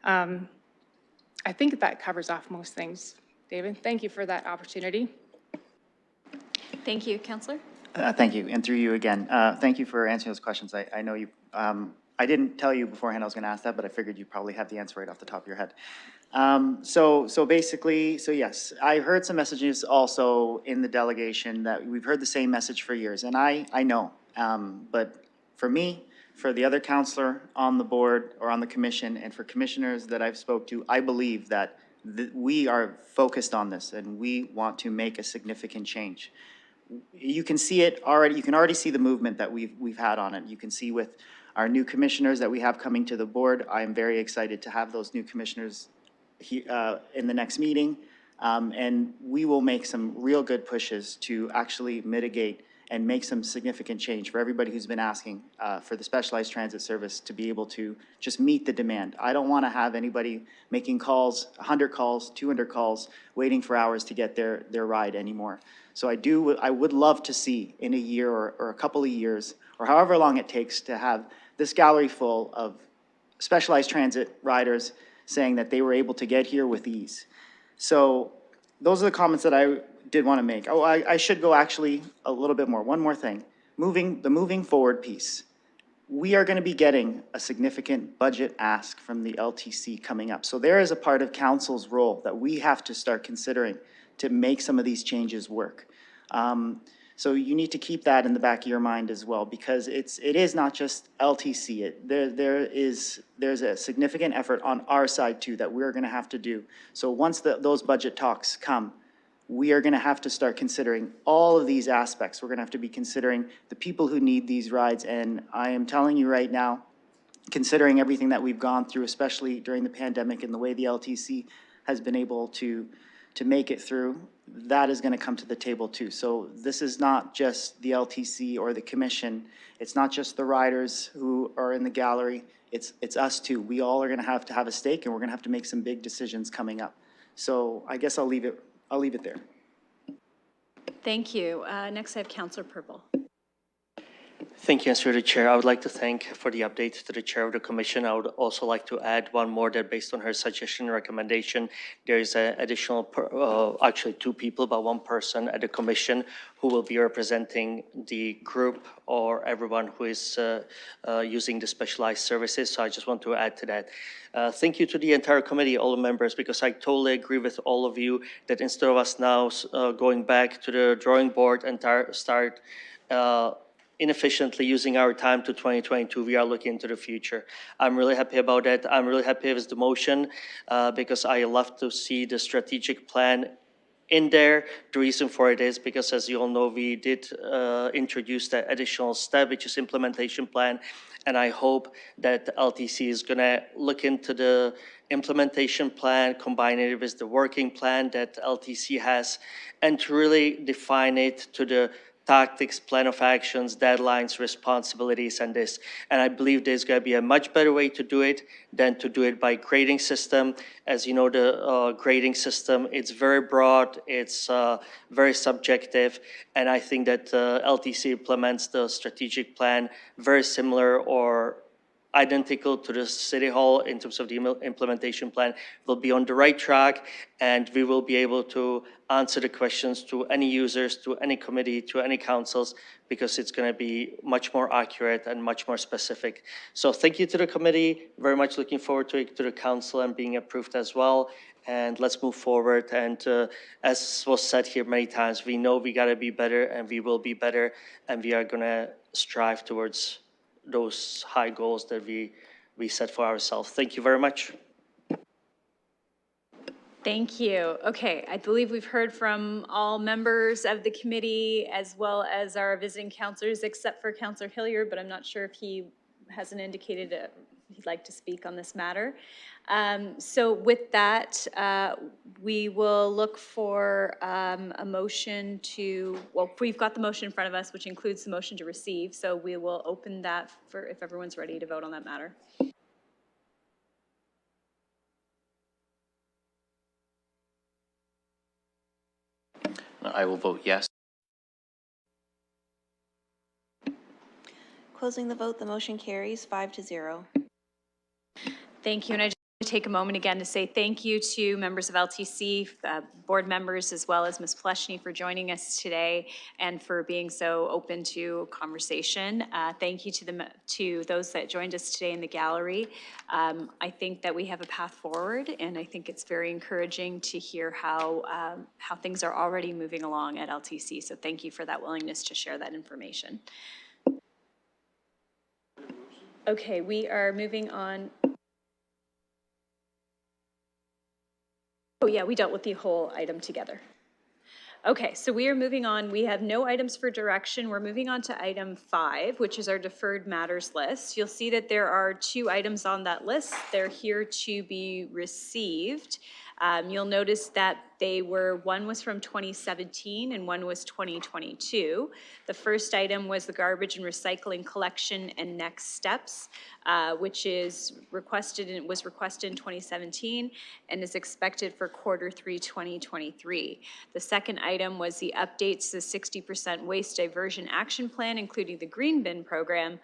Speaker 10: I think that covers off most things. David, thank you for that opportunity.
Speaker 1: Thank you, Councillor.
Speaker 15: Thank you, and through you again. Thank you for answering those questions. I know you, I didn't tell you beforehand I was going to ask that, but I figured you probably have the answer right off the top of your head. So basically, yes, I heard some messages also in the delegation that we've heard the same message for years, and I know, but for me, for the other councillor on the board or on the commission, and for commissioners that I've spoke to, I believe that we are focused on this and we want to make a significant change. You can see it already. You can already see the movement that we've had on it. You can see with our new commissioners that we have coming to the board. I am very excited to have those new commissioners in the next meeting, and we will make some real good pushes to actually mitigate and make some significant change for everybody who's been asking for the specialized transit service to be able to just meet the demand. I don't want to have anybody making calls, 100 calls, 200 calls, waiting for hours to get their ride anymore. So I would love to see in a year or a couple of years, or however long it takes, to have this gallery full of specialized transit riders saying that they were able to get here with ease. So those are the comments that I did want to make. Oh, I should go actually a little bit more. One more thing. The moving forward piece. We are going to be getting a significant budget ask from the LTC coming up. So there is a part of council's role that we have to start considering to make some of these changes work. So you need to keep that in the back of your mind as well, because it is not just LTC. There's a significant effort on our side too that we're going to have to do. So once those budget talks come, we are going to have to start considering all of these aspects. We're going to have to be considering the people who need these rides. And I am telling you right now, considering everything that we've gone through, especially during the pandemic and the way the LTC has been able to make it through, that is going to come to the table too. So this is not just the LTC or the commission. It's not just the riders who are in the gallery. It's us too. We all are going to have a stake, and we're going to have to make some big decisions coming up. So I guess I'll leave it there.
Speaker 1: Thank you. Next, I have Councillor Purple.
Speaker 16: Thank you, through the chair. I would like to thank for the update to the chair of the commission. I would also like to add one more, that based on her suggestion and recommendation, there is an additional, actually 2 people, but 1 person at the commission who will be representing the group or everyone who is using the specialized services. So I just want to add to that. Thank you to the entire committee, all the members, because I totally agree with all of you that instead of us now going back to the drawing board and start inefficiently using our time to 2022, we are looking into the future. I'm really happy about that. I'm really happy with the motion because I love to see the strategic plan in there. The reason for it is because, as you all know, we did introduce that additional step, which is implementation plan. And I hope that LTC is gonna look into the implementation plan, combine it with the working plan that LTC has, and to really define it to the tactics, plan of actions, deadlines, responsibilities, and this. And I believe there's going to be a much better way to do it than to do it by grading system. As you know, the grading system, it's very broad, it's very subjective, and I think that LTC implements the strategic plan very similar or identical to the City Hall in terms of the implementation plan. Will be on the right track, and we will be able to answer the questions to any users, to any committee, to any councils, because it's going to be much more accurate and much more specific. So thank you to the committee. Very much looking forward to it, to the council and being approved as well. And let's move forward. And as was said here many times, we know we got to be better, and we will be better, and we are going to strive towards those high goals that we set for ourselves. Thank you very much.
Speaker 1: Thank you. Okay, I believe we've heard from all members of the committee as well as our visiting counselors, except for Councillor Hilliard, but I'm not sure if he hasn't indicated he'd like to speak on this matter. So with that, we will look for a motion to, well, we've got the motion in front of us, which includes the motion to receive. So we will open that for if everyone's ready to vote on that matter.
Speaker 9: I will vote yes.
Speaker 2: Closing the vote, the motion carries 5-0.
Speaker 1: Thank you. And I just want to take a moment again to say thank you to members of LTC, board members, as well as Ms. Pleshny for joining us today and for being so open to conversation. Thank you to those that joined us today in the gallery. I think that we have a path forward, and I think it's very encouraging to hear how things are already moving along at LTC. So thank you for that willingness to share that information. Okay, we are moving on. Oh yeah, we dealt with the whole item together. Okay, so we are moving on. We have no items for direction. We're moving on to item 5, which is our deferred matters list. You'll see that there are 2 items on that list. They're here to be received. You'll notice that one was from 2017 and one was 2022. The first item was the garbage and recycling collection and next steps, which was requested in 2017 and is expected for Q3 2023. The second item was the updates to the 60% waste diversion action plan, including the green bin program.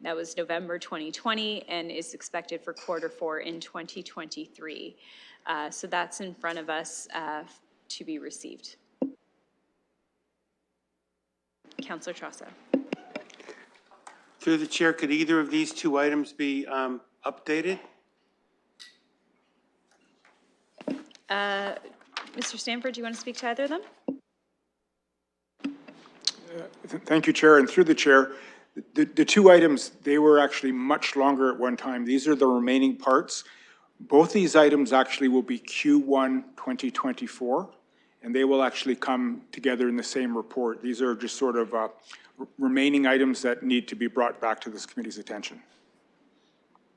Speaker 1: That was November 2020 and is expected for Q4 in 2023. So that's in front of us to be received. Councillor Trosso.
Speaker 7: Through the chair, could either of these two items be updated?
Speaker 1: Mr. Stanford, do you want to speak to either of them?
Speaker 17: Thank you, Chair. And through the chair, the two items, they were actually much longer at one time. These are the remaining parts. Both these items actually will be Q1 2024, and they will actually come together in the same report. These are just sort of remaining items that need to be brought back to this committee's attention.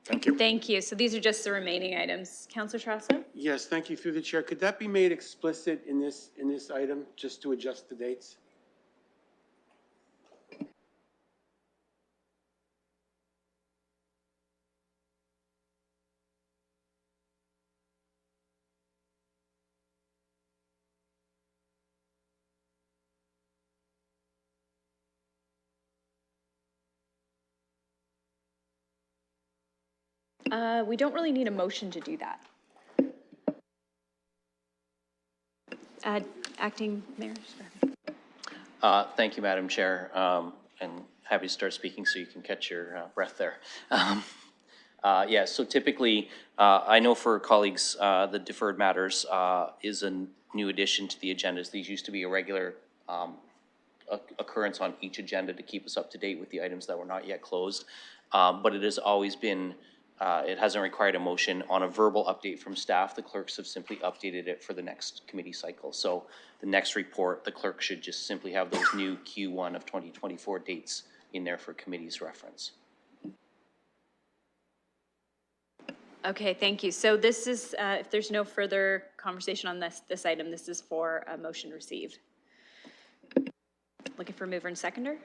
Speaker 17: Thank you.
Speaker 1: Thank you. So these are just the remaining items. Councillor Trosso?
Speaker 7: Yes, thank you. Through the chair, could that be made explicit in this item, just to adjust the dates?
Speaker 1: We don't really need a motion to do that. Acting Mayor?
Speaker 9: Thank you, Madam Chair, and happy to start speaking so you can catch your breath there. Yeah, so typically, I know for colleagues, the deferred matters is a new addition to the agendas. These used to be a regular occurrence on each agenda to keep us up to date with the items that were not yet closed. But it has always been, it hasn't required a motion. On a verbal update from staff, the clerks have simply updated it for the next committee cycle. So the next report, the clerk should just simply have those new Q1 of 2024 dates in there for committee's reference.
Speaker 1: Okay, thank you. So this is, if there's no further conversation on this item, this is for a motion received. Looking for mover and seconder,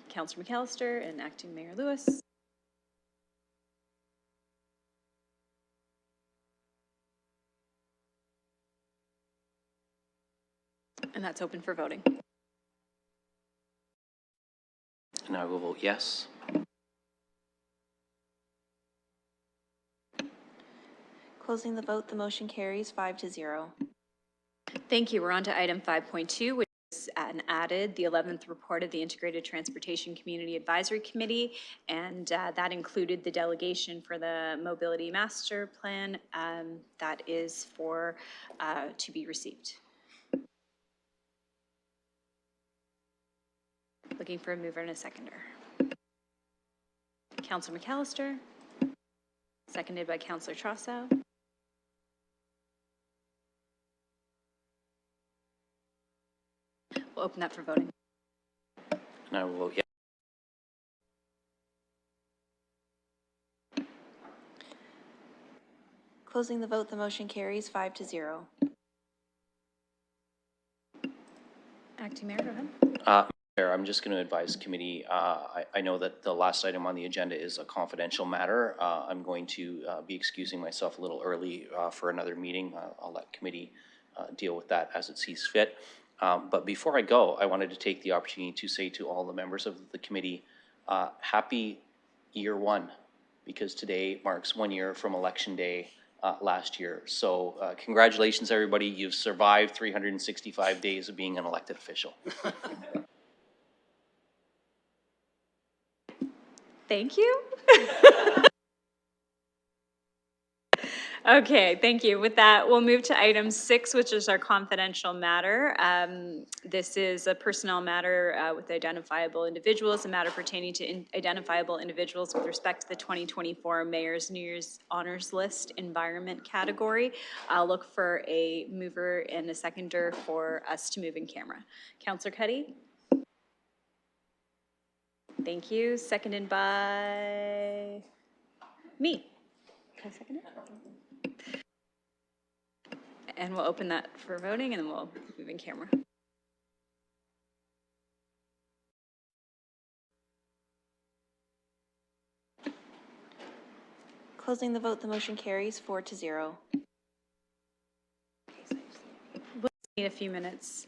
Speaker 1: Councillor McAllister and Acting Mayor Lewis. And that's open for voting.
Speaker 9: And I will vote yes.
Speaker 2: Closing the vote, the motion carries 5-0.
Speaker 1: Thank you. We're on to item 5.2, which is added the 11th report of the Integrated Transportation Community Advisory Committee, and that included the delegation for the Mobility Master Plan that is for to be received. Looking for a mover and a seconder. Councillor McAllister, seconded by Councillor Trosso. We'll open that for voting.
Speaker 9: And I will vote yes.
Speaker 2: Closing the vote, the motion carries 5-0.
Speaker 1: Acting Mayor, go ahead.
Speaker 9: Chair, I'm just going to advise committee. I know that the last item on the agenda is a confidential matter. I'm going to be excusing myself a little early for another meeting. I'll let committee deal with that as it sees fit. But before I go, I wanted to take the opportunity to say to all the members of the committee, happy year one, because today marks 1 year from election day last year. So congratulations, everybody. You've survived 365 days of being an elected official.
Speaker 1: Thank you. Okay, thank you. With that, we'll move to item 6, which is our confidential matter. This is a personnel matter with identifiable individuals, a matter pertaining to identifiable individuals with respect to the 2024 Mayor's New Year's Honors List environment category. I'll look for a mover and a seconder for us to move in camera. Councillor Cuddy? Thank you. Seconded by me. Can I second it? And we'll open that for voting, and then we'll move in camera.
Speaker 2: Closing the vote, the motion carries 4-0.
Speaker 1: We'll need a few minutes.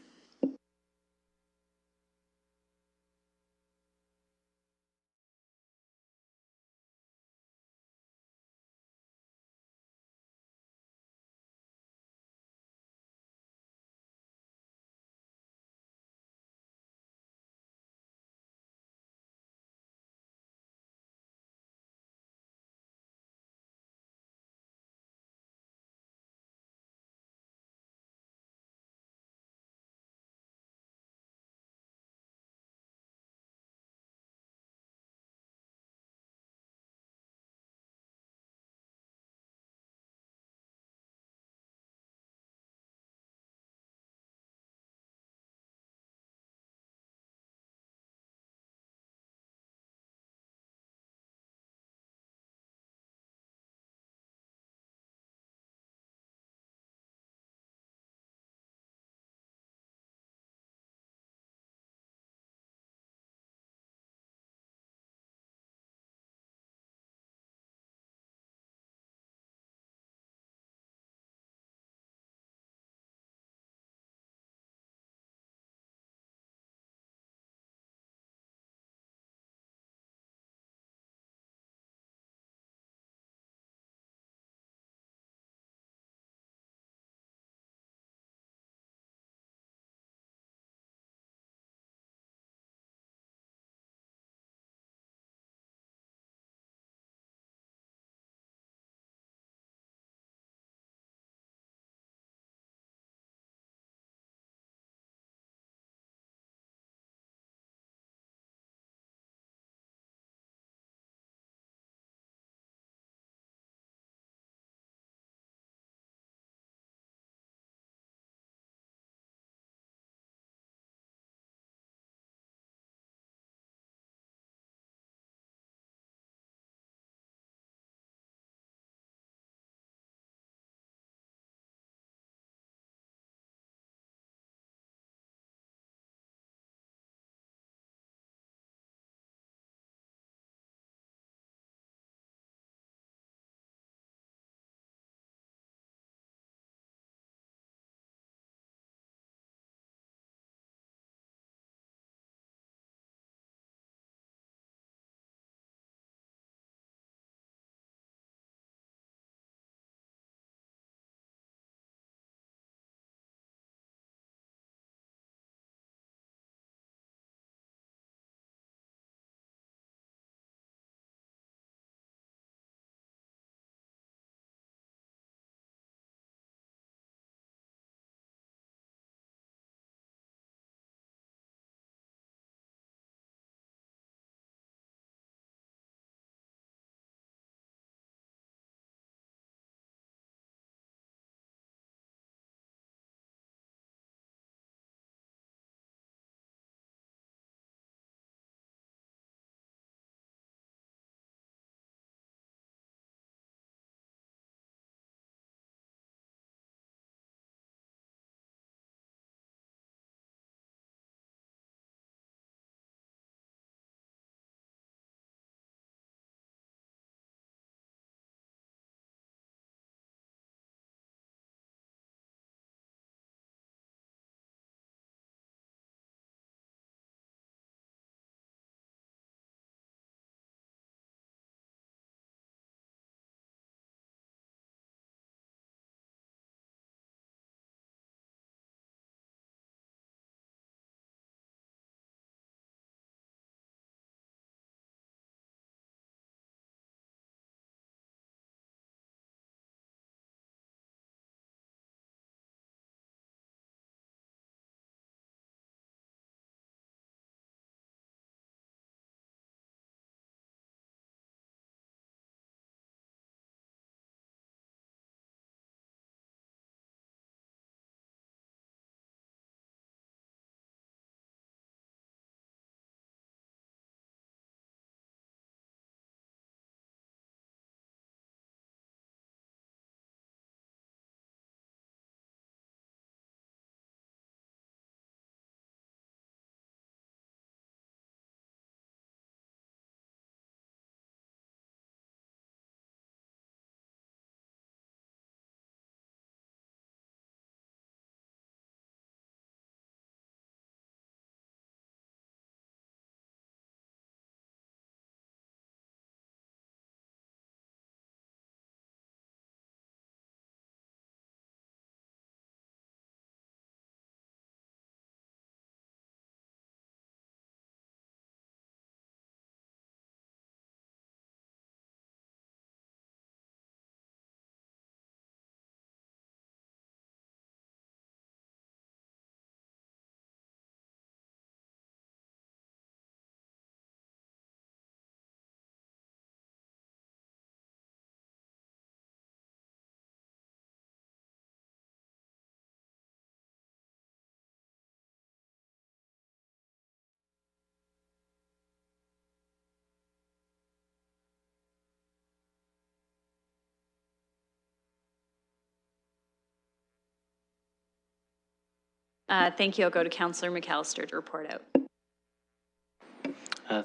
Speaker 1: Thank you. I'll go to Councillor McAllister to report out.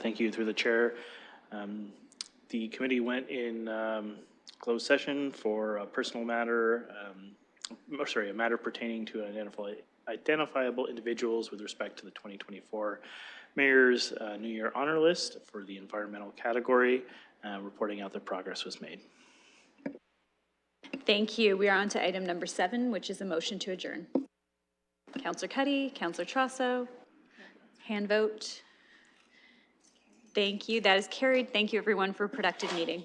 Speaker 4: Thank you, through the chair. The committee went in closed session for a personal matter, a matter pertaining to identifiable individuals with respect to the 2024 Mayor's New Year Honor List for the environmental category, reporting out that progress was made.
Speaker 1: Thank you. We are on to item number 7, which is a motion to adjourn. Councillor Cuddy, Councillor Trosso, hand vote. Thank you. That is carried. Thank you, everyone, for a productive meeting.